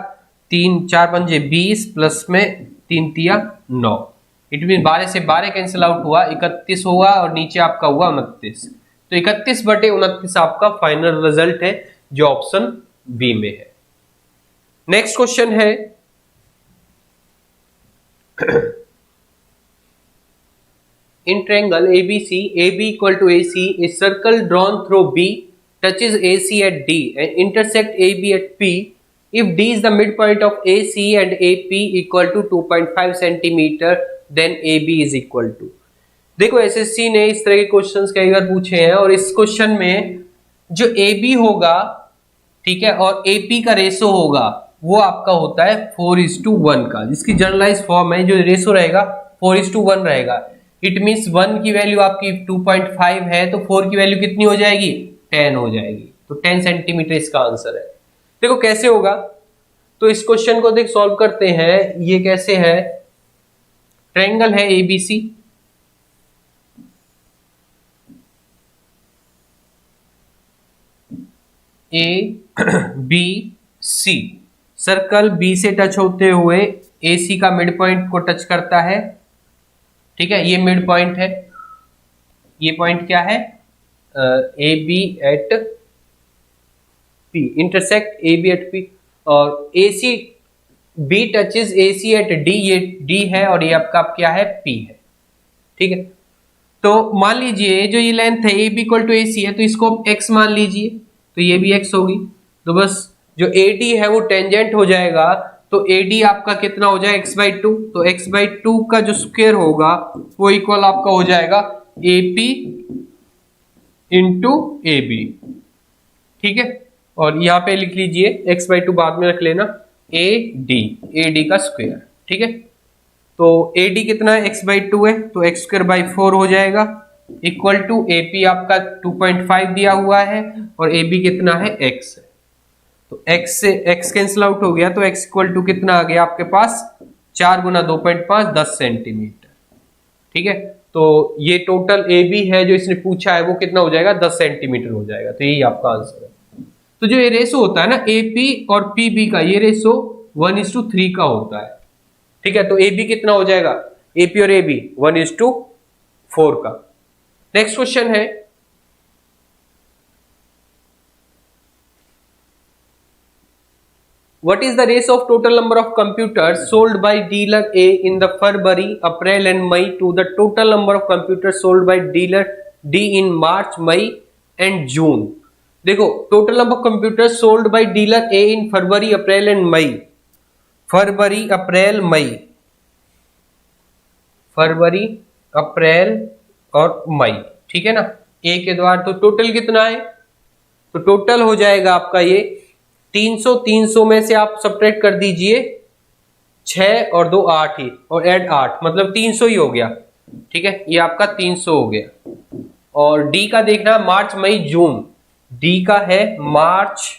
3 4 पंजे 20 प्लस में 3 तिया 9, इट मीन 12 से 12 कैंसिल आउट हुआ, 31 हुआ और नीचे आपका हुआ 29। तो 31/29 आपका फाइनल रिजल्ट है जो ऑप्शन बी में है। नेक्स्ट क्वेश्चन है in triangle ABC, AB equal to AC, a circle drawn through B touches AC at D and intersect AB at P. If D is the midpoint of AC and AP equal to 2.5 centimeter, then AB is equal to। देखो एसएससी ने इस तरह के क्वेश्चंस कई बार पूछे हैं और इस क्वेश्चन में जो AB होगा, ठीक है, और AP का रेशो होगा वो आपका होता है 4:1 का, जिसकी जनरलाइज फॉर्म है, जो रेशो रहेगा 4:1 रहेगा। इट मीन्स 1 की वैल्यू आपकी 2.5 है तो 4 की वैल्यू कितनी हो जाएगी, 10 हो जाएगी। तो 10 सेंटीमीटर इसका आंसर है। देखो कैसे होगा, तो इस क्वेश्चन को देख सॉल्व करते हैं। ये कैसे है, ट्रायंगल है एबीसी, ABC, सर्कल बी से टच होते हुए AC का मिड पॉइंट को टच करता है। ठीक है, ये मिड पॉइंट है, ये पॉइंट क्या है, AB at P, intersect AB at P, और AC B touches AC at D, ये D है और ये आपका क्या है, P है। ठीक है, तो मान लीजिए जो ये लेंथ है AB इक्वल टू AC है, तो इसको x मान लीजिए, तो ये भी x होगी। तो बस जो AD है वो टेंजेंट हो जाएगा, तो AD आपका कितना हो जाएगा, x/2, तो x/2 का जो स्क्वायर होगा वो इक्वल आपका हो जाएगा AP इंटू AB। ठीक है, और यहाँ पे लिख लीजिए x/2 बाद में रख लेना, AD का स्क्वायर। ठीक है, तो AD कितना है, x/2 है, तो x²/4 हो जाएगा इक्वल टू AP आपका 2.5 दिया हुआ है और AB कितना है, x है। तो x से x कैंसिल आउट हो गया, तो x इक्वल टू कितना आ गया आपके पास, 4 × 2.5 10 सेंटीमीटर। ठीक है, तो ये टोटल AB है जो इसने पूछा है वो कितना हो जाएगा, 10 सेंटीमीटर हो जाएगा। तो यही आपका आंसर है। तो जो ये रेशो होता है ना AP और PB का, ये रेशो 1:3 का होता है। ठीक है, तो AB कितना हो जाएगा, AP और AB 1:4 का। नेक्स्ट क्वेश्चन है, what is the ratio of total number of computers sold by dealer A in the February, April and May to the total number of computers sold by dealer D in March, May and June। देखो total number of computers sold by dealer A in February, April and May, फरवरी अप्रैल मई, फरवरी अप्रैल और मई। ठीक है ना, ए के द्वारा, तो टोटल कितना है, तो टोटल हो जाएगा आपका ये 300 में से आप सब्ट्रैक्ट कर दीजिए 6 और 2 8 ही, और ऐड 8 मतलब 300 ही हो गया। ठीक है, ये आपका 300 हो गया। और डी का देखना मार्च मई जून, डी का है मार्च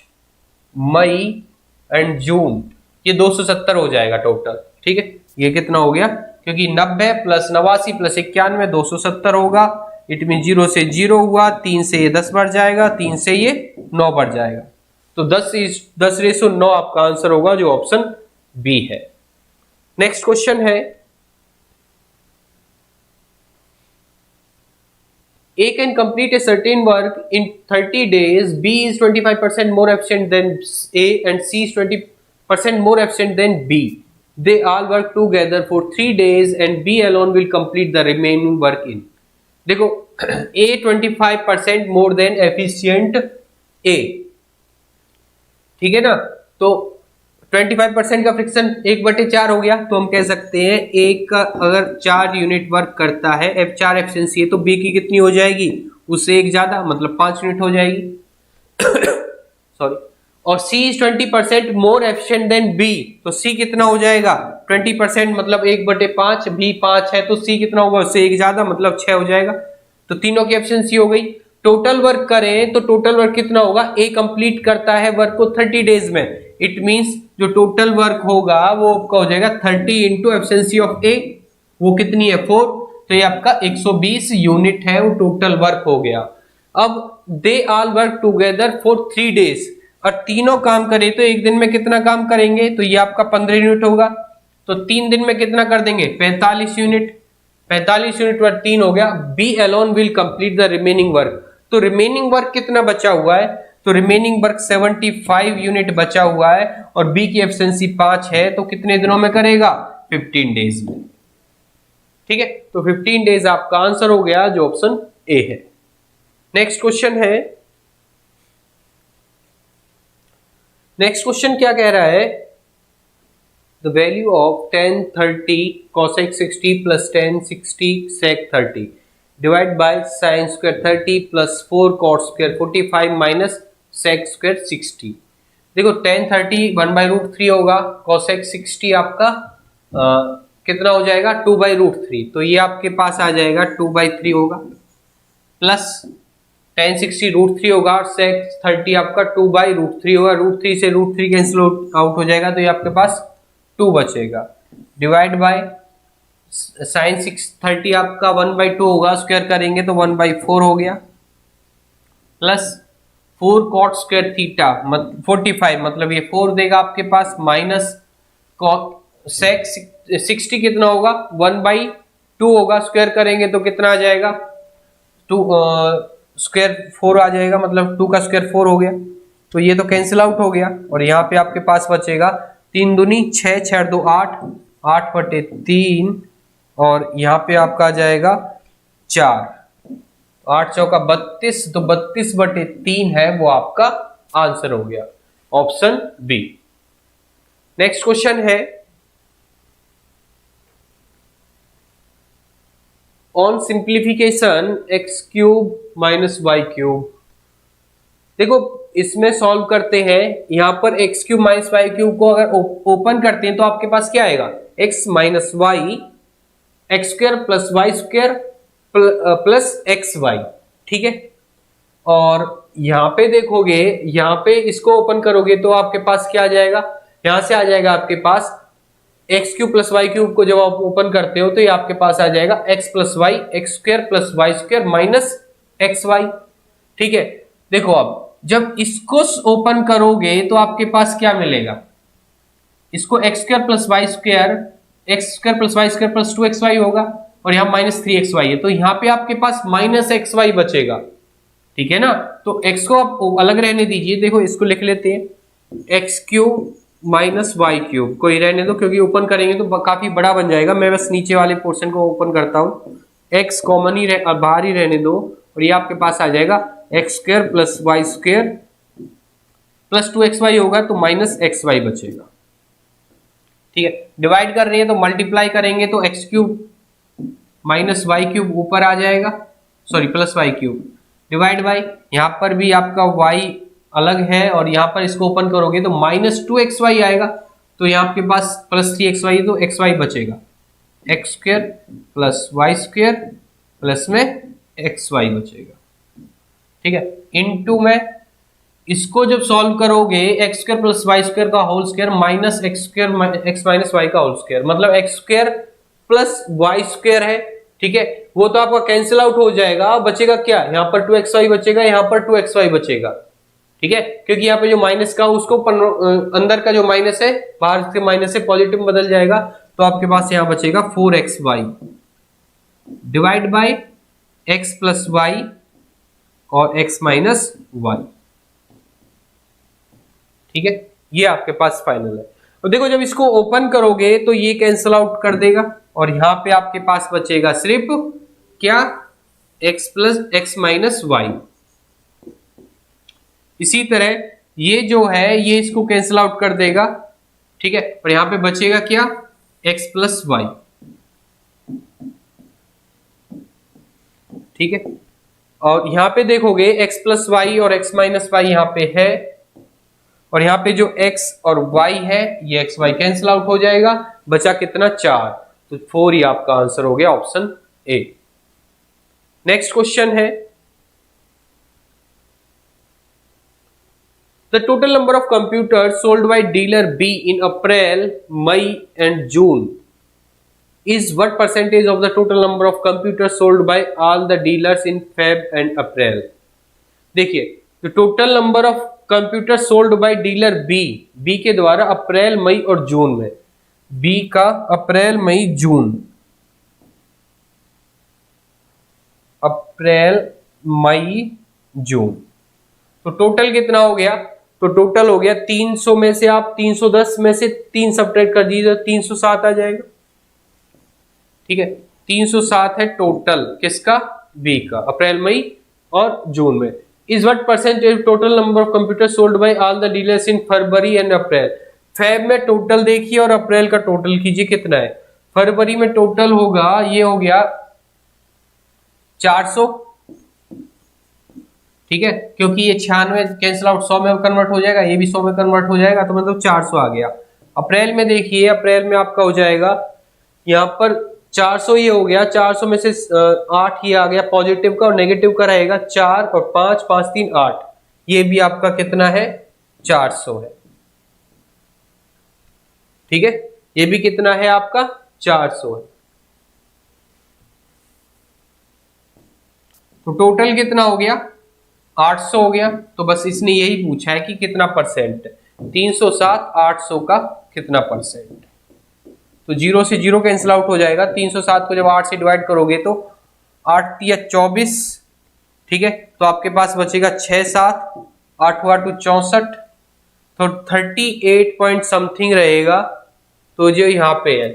मई एंड जून, ये 270 हो जाएगा टोटल। ठीक है, ये कितना हो गया, क्योंकि 90 प्लस 89 प्लस 91 270 होगा। इट मीन 0 से 0 हुआ, 3 से ये 10 बढ़ जाएगा, 3 से ये 9 बढ़ जाएगा। तो 10:9 आपका आंसर होगा, जो ऑप्शन बी है। नेक्स्ट क्वेश्चन है, A can complete a certain work in 30 days, B is 25% more efficient than A and C is 20% more efficient than B. They all work together for 3 days and B alone will complete the remaining work in. देखो A 25% more than efficient A, ठीक है ना। तो 25% का फ्रिक्शन 1/4 हो गया, तो हम कह सकते हैं ए का अगर 4 यूनिट वर्क करता है, F4 एफिशिएंसी है, तो बी की कितनी हो जाएगी, उससे एक ज्यादा मतलब 5 यूनिट हो जाएगी। सॉरी। और C is 20% more efficient than B, तो C कितना हो जाएगा 20% मतलब 1/5, बी 5 है तो C कितना होगा, उससे एक ज्यादा मतलब 6 हो जाएगा। तो तीनों की एफिशिएंसी हो गई। टोटल वर्क करें तो टोटल वर्क कितना होगा, ए कंप्लीट करता है वर्क को 30 डेज में, इट मींस जो टोटल वर्क होगा वो आपका हो जाएगा 30 इंटू एफिशिएंसी ऑफ ए, वो कितनी है 4, तो ये आपका 120 यूनिट है, वो टोटल वर्क हो गया। अब they all work together for 3 days, और तीनों काम करें तो एक दिन में कितना काम करेंगे, तो ये आपका 15 यूनिट होगा। तो 3 दिन में कितना कर देंगे 45 यूनिट, 45 यूनिट पर 3 हो गया। B alone will complete the remaining work, तो रिमेनिंग वर्क कितना बचा हुआ है, तो रिमेनिंग वर्क 75 यूनिट बचा हुआ है, और बी की एफिशिएंसी 5 है, तो कितने दिनों में करेगा 15 डेज में। ठीक है, तो 15 डेज आपका आंसर हो गया, जो ऑप्शन ए है। नेक्स्ट क्वेश्चन है, नेक्स्ट क्वेश्चन क्या कह रहा है, the value of tan 30 cosec 60 plus tan 60 sec 30 divide by sin square 30 plus 4 cot square 45 minus sec square 60। देखो tan 30 1/√3 होगा, cosec 60 आपका कितना हो जाएगा 2/√3, तो ये आपके पास आ जाएगा 2/3 होगा, प्लस tan 60 √3 होगा, और sec 30 आपका 2/√3 होगा, √3 से √3 कैंसिल आउट हो जाएगा, तो ये आपके पास 2 बचेगा, डिवाइड बाय sin 30 आपका 1/2 होगा, स्क्वायर करेंगे तो 1/4 हो गया, प्लस 4 cot स्क्वायर थीटा 45 मतलब ये 4 देगा आपके पास, माइनस sec 60 कितना होगा 1/2 होगा, स्क्वायर करेंगे तो कितना आ जाएगा 2 स्क्वायर 4 आ जाएगा, मतलब 2 का स्क्वायर 4 हो गया, तो ये तो कैंसिल आउट हो गया। और यहाँ पे आपके पास बचेगा 3 दूनी 6, 6 2 8, 8/3, और यहाँ पे आपका आ जाएगा 4, 8 चौका 32, तो 32/3 है वो आपका आंसर हो गया, ऑप्शन बी। नेक्स्ट क्वेश्चन है, on simplification x cube minus y cube. देखो इसमें सॉल्व करते हैं, यहां पर x cube minus y cube को अगर ओपन करते हैं तो आपके पास क्या आएगा x minus y x square plus y square plus x y. ठीक है, और यहां पे देखोगे, यहां पे इसको ओपन करोगे तो आपके पास क्या आ जाएगा, यहां से आ जाएगा आपके पास x cube plus y cube को जब आप ओपन करते हो तो ये आपके पास आ जाएगा x plus y x square plus y square minus x y. ठीक है, देखो अब जब इसको ओपन करोगे तो आपके पास क्या मिलेगा, इसको x square plus y square x square plus y square plus 2xy होगा, और यहाँ माइनस 3xy है, तो यहाँ पे आपके पास माइनस xy बचेगा। ठीक है ना, तो x को आप अलग रहने दीजिए, देखो इसको लिख लेते हैं x cube minus y cube को ही रहने दो, क्योंकि ओपन करेंगे तो काफी बड़ा बन जाएगा। मैं बस नीचे वाले पोर्शन को ओपन करता हूँ, x कॉमन ही बाहर ही रहने दो, और ये आपके पास आ जाएगा x square plus y square plus 2xy होगा, तो माइनस xy बचेगा। ठीक है, डिवाइड कर रहे हैं तो मल्टीप्लाई करेंगे तो x cube minus y cube ऊपर आ जाएगा, sorry plus y cube, divide by यहाँ पर भी आपका y अलग है, और यहाँ पर इसको ओपन करोगे तो माइनस 2xy आएगा, तो यहाँ आपके पास प्लस 3xy, तो xy बचेगा, x square plus y square plus में xy बचेगा, ठीक है। इनटू में इसको जब सॉल्व करोगे x square plus y square का whole square minus x square x minus y का होल स्क्वायर, मतलब x square plus y square है, ठीक है। वो तो आपका कैंसिल आउट हो जाएगा, बचेगा क्या, यहाँ पर 2xy बचेगा, यहाँ पर 2xy बचेगा, ठीक है। क्योंकि यहाँ पे जो माइनस का उसको अंदर का जो माइनस है बाहर से माइनस से पॉजिटिव बदल जाएगा, तो आपके पास यहाँ बचेगा 4xy divide by x plus y और x माइनस वाई, ठीक है। ये आपके पास फाइनल है। तो देखो जब इसको ओपन करोगे तो ये कैंसिल आउट कर देगा और यहां पे आपके पास बचेगा सिर्फ क्या, x plus x minus y. इसी तरह ये जो है ये इसको कैंसिल आउट कर देगा, ठीक है। और यहां पे बचेगा क्या, x प्लस वाई, ठीक है। और यहां पे देखोगे x प्लस वाई और x माइनस वाई यहां पे है, और यहाँ पे जो x और y है ये x y कैंसिल आउट हो जाएगा, बचा कितना 4, तो 4 ही आपका आंसर हो गया ऑप्शन ए। नेक्स्ट क्वेश्चन है, the total number of computer sold by dealer B in April May and June is what percentage of the total number of computer sold by all the dealers in Feb and April. देखिए तो total number of computer sold by dealer B के द्वारा अप्रैल मई और जून में, बी का अप्रैल मई जून, अप्रैल मई जून, तो टोटल कितना हो गया, तो टोटल हो गया 300 में से आप 310 में से 3 सब्ट्रैक्ट कर दीजिए तो 307 आ जाएगा, ठीक है। 307 है टोटल किसका, बी का, अप्रैल मई और जून में। Is what percentage total number of computer sold by all the dealers in February and April. Feb में टोटल देखिए और अप्रैल का टोटल कीजिए कितना है। फरवरी में टोटल होगा, ये हो गया 400, ठीक है, क्योंकि ये 96 कैंसिल आउट 100 में कन्वर्ट हो जाएगा, ये भी 100 में कन्वर्ट हो जाएगा, तो मतलब 400 आ गया। अप्रैल में देखिए, अप्रैल में आपका हो जाएगा यहाँ पर 400 ही हो गया, 400 में से 8 ही आ गया पॉजिटिव का, और नेगेटिव का रहेगा 4 और 5, 5 3 8, ये भी आपका कितना है 400 है, ठीक है। ये भी कितना है आपका 400 है। तो टोटल कितना हो गया 800 हो गया। तो बस इसने यही पूछा है कि कितना परसेंट है, 307 800 का कितना परसेंट। तो 0 से 0 कैंसिल आउट हो जाएगा। 307 को जब 8 से डिवाइड करोगे तो 8 या 24, ठीक है, तो आपके पास बचेगा 6 7, 8 8 64, तो 38 पॉइंट समथिंग रहेगा। तो जो यहाँ पे है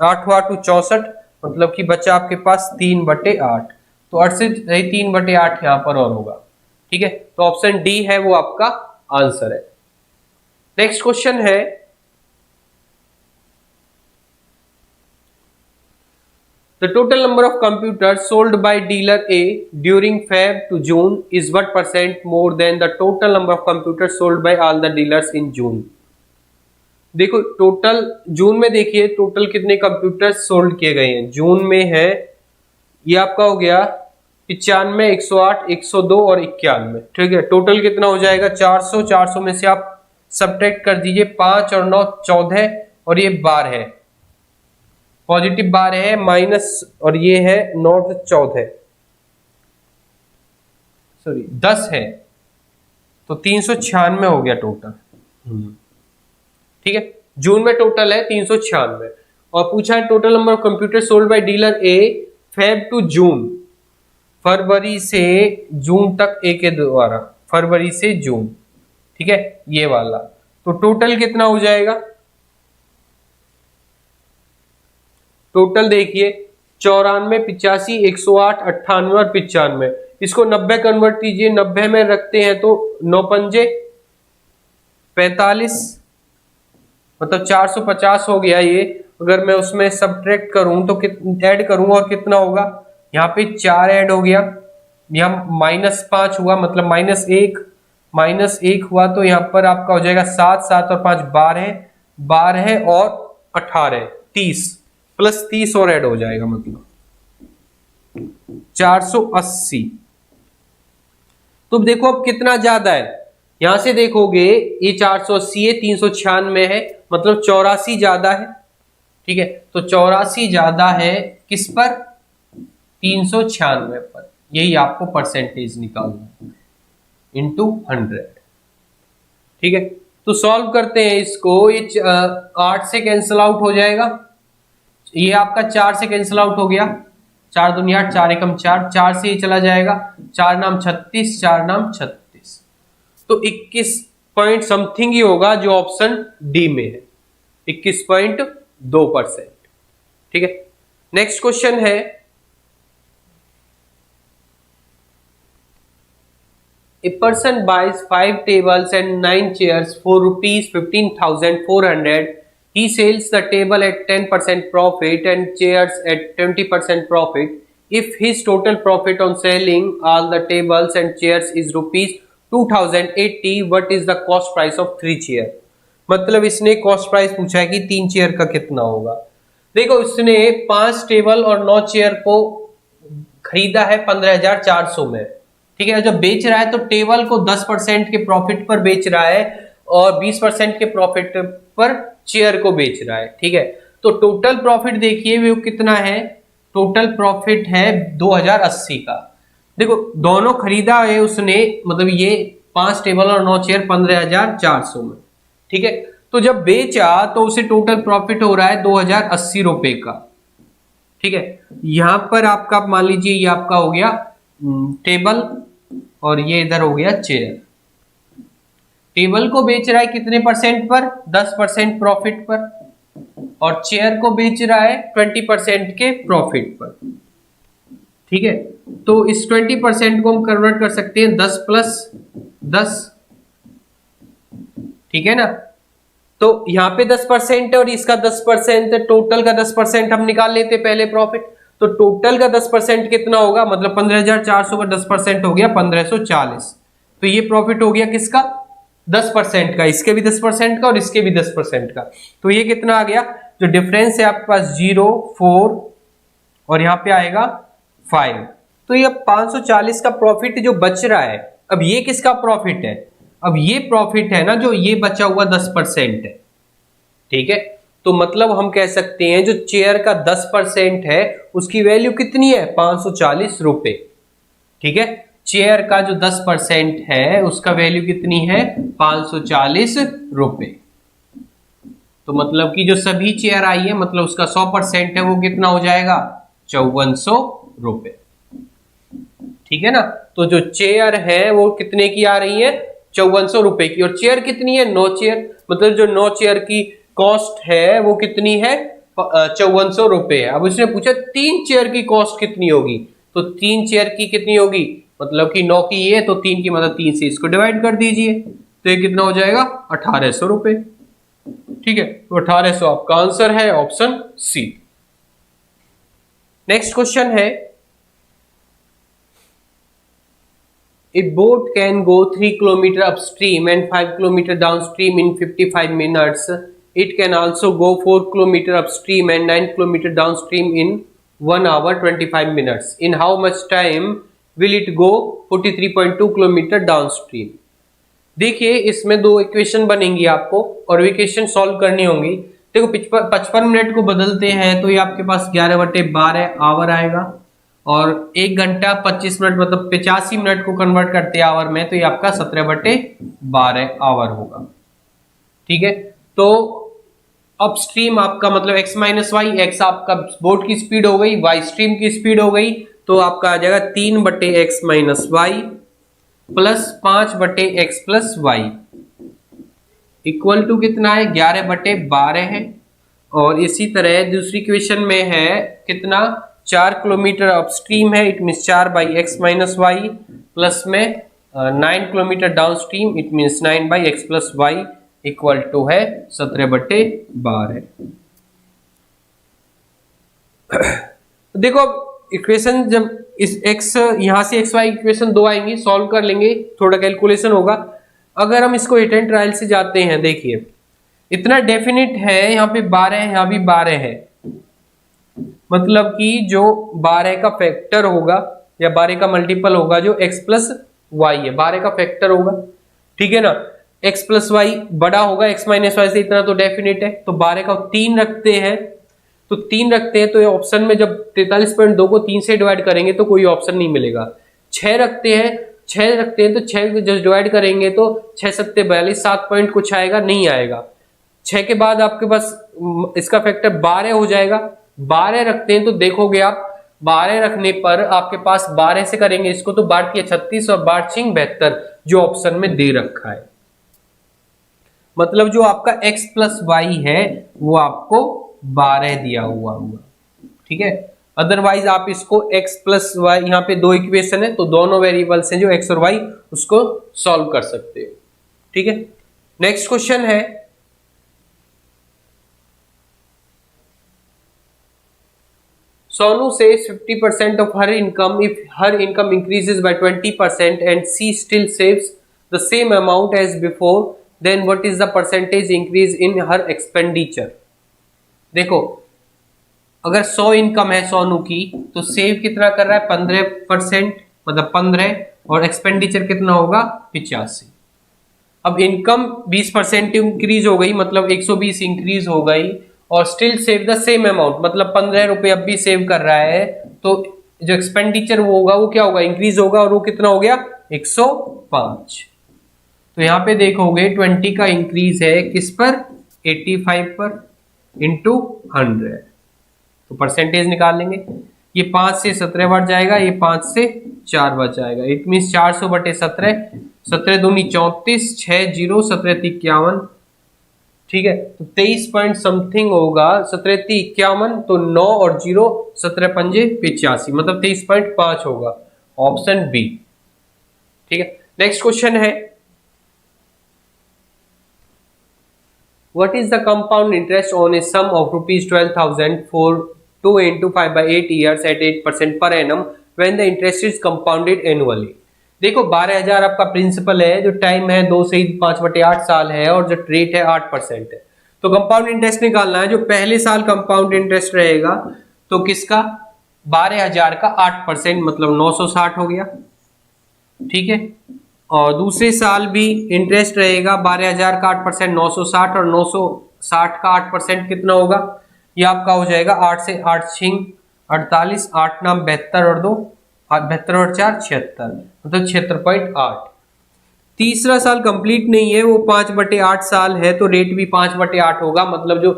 8 8 64, मतलब कि बचा आपके पास 3/8, तो 8 से 3/8 यहाँ पर और होगा, ठीक है। तो ऑप्शन डी है वो आपका आंसर है। नेक्स्ट क्वेश्चन है, the total number of computers sold by dealer A during Feb to June is what percent more than the total number of computers sold by all the dealers in June। देखो टोटल जून में देखिए टोटल कितने कंप्यूटर सोल्ड किए गए हैं। जून में है ये आपका हो गया 95, 108, 102 और 91, ठीक है। टोटल कितना हो जाएगा 400। 400 में से आप सब्ट्रैक्ट कर दीजिए 5 और 9 14, और ये 12 है, पॉजिटिव 12 है, माइनस और ये है 9 से 14, सॉरी 10 है, तो 396 हो गया टोटल, ठीक है। जून में टोटल है 396, और पूछा है total number of computer sold by dealer a Feb to June, फरवरी से जून तक ए के द्वारा, फरवरी से जून, ठीक है, ये वाला। तो टोटल कितना हो जाएगा, टोटल देखिए 94, 85, 108, 98 और 95। इसको 90 कन्वर्ट कीजिए, 90 में रखते हैं तो 9 पंजे 45, मतलब 450 हो गया ये। अगर मैं उसमें सब्ट्रैक्ट करूं तो ऐड करूं और कितना होगा, यहाँ पे 4 ऐड हो गया, यहाँ -5 हुआ, मतलब -1 हुआ, तो यहाँ पर आपका हो जाएगा 7, 7 और 5 12, 12 और 18 30 प्लस 30 और ऐड हो जाएगा, मतलब 480। तो देखो अब कितना ज्यादा है, यहां से देखोगे ये 480 है, 396 है, मतलब 84 ज्यादा है। ठीक है, तो 84 ज्यादा है किस पर, 396 पर। यही आपको परसेंटेज निकालना है इंटू 100। ठीक है, तो सॉल्व करते हैं इसको। ये 8 से कैंसिल आउट हो जाएगा, ये आपका 4 से कैंसिल आउट हो गया, 4 दूनी 8, 4 एकम 4, 4 से ही चला जाएगा, 4 नाम 36, 4 नाम 36, तो 21 पॉइंट समथिंग ही होगा जो ऑप्शन डी में है, 21.2%। ठीक है, नेक्स्ट क्वेश्चन है, a person buys 5 tables and 9 chairs for rupees 15,400. He sells the table at 10% profit and chairs at 20% profit. If his total profit on selling all the tables and chairs is rupees 2080, what is the cost price of 3 chairs? मतलब इसने कॉस्ट प्राइस पूछा है कि 3 चेयर का कितना होगा। देखो इसने 5 टेबल और 9 चेयर को खरीदा है 15,400 में। ठीक है, जब बेच रहा है तो टेबल को 10% के प्रॉफिट पर बेच रहा है और 20% के प्रॉफिट पर चेयर को बेच रहा है। ठीक है, तो टोटल प्रॉफिट देखिए वो कितना है, टोटल प्रॉफिट है 2080 का। देखो दोनों खरीदा है उसने, मतलब ये 5 टेबल और 9 चेयर 15,400 में। ठीक है, तो जब बेचा तो उसे टोटल प्रॉफिट हो रहा है 2080 रुपए का। ठीक है, यहां पर आपका मान लीजिए ये आपका हो गया टेबल और ये इधर हो गया चेयर। टेबल को बेच रहा है कितने परसेंट पर, 10% प्रॉफिट पर, और चेयर को बेच रहा है 20% के प्रॉफिट पर। ठीक है, तो इस 20% को हम कन्वर्ट कर सकते हैं 10 प्लस 10। ठीक है ना, तो यहां पे 10% है और इसका 10% है, टोटल का 10% हम निकाल लेते पहले प्रॉफिट। तो टोटल का 10% कितना होगा, मतलब 15,400 का 10% हो गया 1540। तो ये प्रॉफिट हो गया किसका, 10% का, इसके भी 10% का और इसके भी 10% का। तो ये कितना आ गया, जो डिफरेंस है आपके पास 0 4 और यहाँ पे आएगा 5। तो ये 540 का प्रॉफिट जो बच रहा है, अब ये किसका प्रॉफिट है, अब ये प्रॉफिट है ना जो ये बचा हुआ 10% है। ठीक है, तो मतलब हम कह सकते हैं जो चेयर का 10% है उसकी वैल्यू कितनी है, 540 रुपए। ठीक है, चेयर का जो 10% है उसका वैल्यू कितनी है, 540 रुपए। तो मतलब कि जो सभी चेयर आई है मतलब उसका 100% है, वो कितना हो जाएगा, 5400 रुपए। ठीक है ना, तो जो चेयर है वो कितने की आ रही है, 5400 रुपए की, और चेयर कितनी है, 9 चेयर, मतलब जो 9 चेयर की कॉस्ट है वो कितनी है, 5400 रुपए है। अब उसने पूछा 3 चेयर की कॉस्ट कितनी होगी, तो 3 चेयर की कितनी होगी, मतलब कि 9 की ये, तो 3 की मतलब 3 से इसको डिवाइड कर दीजिए, तो ये कितना हो जाएगा, 1800 रुपए। ठीक है, तो 1800 आपका आंसर है ऑप्शन सी। नेक्स्ट क्वेश्चन है, A boat can go 3 km upstream and 5 km downstream in 55 minutes. It can also go 4 km upstream and 9 km downstream in 1 hour 25 minutes. In how much time will it go 43.2 km downstream? देखिए इसमें दो इक्वेशन बनेंगी आपको और इक्वेशन सॉल्व करनी होंगी। देखो 55 मिनट को बदलते हैं तो ये आपके पास 11/12 आवर आएगा, और 1 घंटा 25 मिनट मतलब 85 मिनट को कन्वर्ट करते हैं आवर में, तो ये आपका 17/12 आवर होगा। ठीक है, तो अपस्ट्रीम आपका मतलब x माइनस वाई, एक्स आपका बोट की स्पीड हो गई, वाई स्ट्रीम की स्पीड हो गई, तो आपका आ जाएगा 3/x minus y plus 5/x plus y equal to कितना है, 11/12 है। और इसी तरह दूसरी क्वेश्चन में है कितना, 4 किलोमीटर अपस्ट्रीम है, it means 4/x minus y plus में 9 kilometre downstream, it means 9/x plus y equal to है 17/12। देखो इक्वेशन जब इस x यहां से xy इक्वेशन 2 आएंगी, सॉल्व कर लेंगे, थोड़ा कैलकुलेशन होगा। अगर हम इसको हिट एंड ट्रायल से जाते हैं, देखिए इतना डेफिनेट है, यहाँ पे 12 है, यहाँ भी 12 है, मतलब कि जो 12 का फैक्टर होगा या 12 का मल्टीपल होगा जो x प्लस वाई है, 12 का फैक्टर होगा, ठीक है ना। x प्लस वाई बड़ा होगा x माइनस वाई से, इतना तो डेफिनेट है। तो 12 का 3 रखते हैं, तो 3 रखते हैं तो ये ऑप्शन में जब 43.2 को 3 से डिवाइड करेंगे तो कोई ऑप्शन नहीं मिलेगा। 6 रखते हैं, 6 रखते हैं तो 6 को जब डिवाइड करेंगे तो 6 सत्ते 42, 7 पॉइंट कुछ आएगा, नहीं आएगा। 6 के बाद आपके पास इसका फैक्टर 12 हो जाएगा। 12 रखते हैं तो देखोगे आप 12 रखने पर आपके पास 12 से करेंगे इसको तो 12 36 और 12 72 जो ऑप्शन में दे रखा है, मतलब जो आपका x प्लस वाई है वो आपको 12 दिया हुआ होगा, ठीक है। अदरवाइज आप इसको x प्लस वाई, यहाँ पे दो इक्वेशन है तो दोनों वेरिएबल्स हैं जो x और y, उसको सॉल्व कर सकते हो, ठीक है। नेक्स्ट क्वेश्चन है, Sonu saves 50% of her income if her income increases by 20% and she still saves the same amount as before, then what is the percentage increase in her expenditure? देखो, अगर 100 इनकम है सोनू की तो सेव कितना कर रहा है 15%, मतलब 15, और एक्सपेंडिचर कितना होगा 85। अब इनकम 20% इंक्रीज हो गई, मतलब 120 इंक्रीज हो गई, और still save the same amount, मतलब 15 रुपए अब भी सेव कर रहा है, तो जो एक्सपेंडिचर वो होगा वो क्या होगा, इंक्रीज होगा, और वो कितना हो गया 105। तो यहाँ पे देखोगे 20 का इंक्रीज है किस पर, 85 पर इंटू 100, तो परसेंटेज निकाल लेंगे। ये 5 से 17 बढ़ जाएगा, ये 5 से 4 बढ़ जाएगा, इट मीन 400 बटे 17, 17 दूनी 34, 6 जीरो 17 51, ठीक है। तो 23 पॉइंट समथिंग होगा, 17 51, तो 9 और 0 17 पंजे 85, मतलब 23.5 होगा, ऑप्शन बी, ठीक है। नेक्स्ट क्वेश्चन है, what is the compound interest on a sum of rupees 12,000 for 2 into 5 by 8 years at 8% per annum when the interest is compounded annually? देखो 12,000 आपका प्रिंसिपल है, जो टाइम है 2 से 5/8 साल है, और जो रेट है 8% है। तो कंपाउंड इंटरेस्ट निकालना है, जो पहले साल कंपाउंड इंटरेस्ट रहेगा तो किसका 12,000 का 8%, मतलब 960 हो गया, ठीक है। और दूसरे साल भी इंटरेस्ट रहेगा 12,000 का 8%, 960, और 960 का 8% कितना होगा, ये आपका हो जाएगा 8 से 8 छिंग 48, 8 नाम 72 और 2 72 और 4 76, मतलब 76.8। तीसरा साल कंप्लीट नहीं है, वो 5/8 साल है, तो रेट भी 5/8 होगा, मतलब जो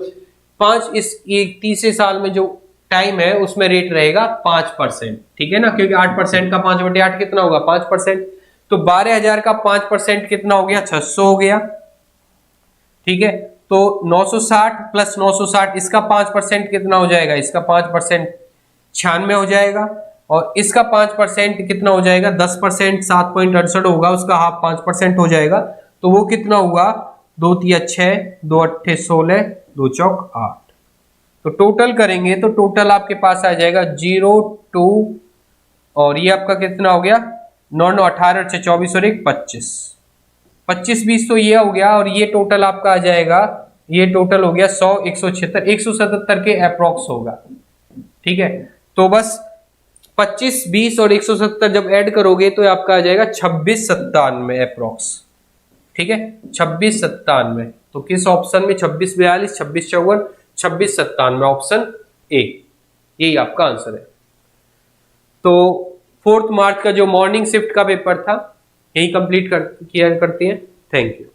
5 इस एक तीसरे साल में जो टाइम है उसमें रेट रहेगा 5%, ठीक है ना, क्योंकि 8% का 5/8 कितना होगा 5%। तो 12,000 का 5% कितना हो गया 600 हो गया, ठीक है। तो 960 प्लस 960, इसका 5% कितना हो जाएगा, इसका 5% 96 हो जाएगा, और इसका 5% कितना हो जाएगा 10%, 7.68 होगा, उसका हाफ 5% हो जाएगा, तो वो कितना हुआ 2 तिया 6, 2 अट्ठे 16, 2 चौक 8। तो टोटल करेंगे तो टोटल आपके पास आ जाएगा 0 2, और ये आपका कितना हो गया 9 9 18 और 24 और 1 25, 25 20 तो ये हो गया, और ये टोटल आपका आ जाएगा, ये टोटल हो गया 100 176 177 के अप्रोक्स होगा, ठीक है। तो बस 25 20 और 170 जब ऐड करोगे तो आपका आ जाएगा 2697 अप्रोक्स, ठीक है, 2697। तो किस ऑप्शन में 26 42 26 54 2697, ऑप्शन ए, यही आपका आंसर है। तो 4 मार्च का जो मॉर्निंग शिफ्ट का पेपर था यही कंप्लीट करते हैं। Thank you.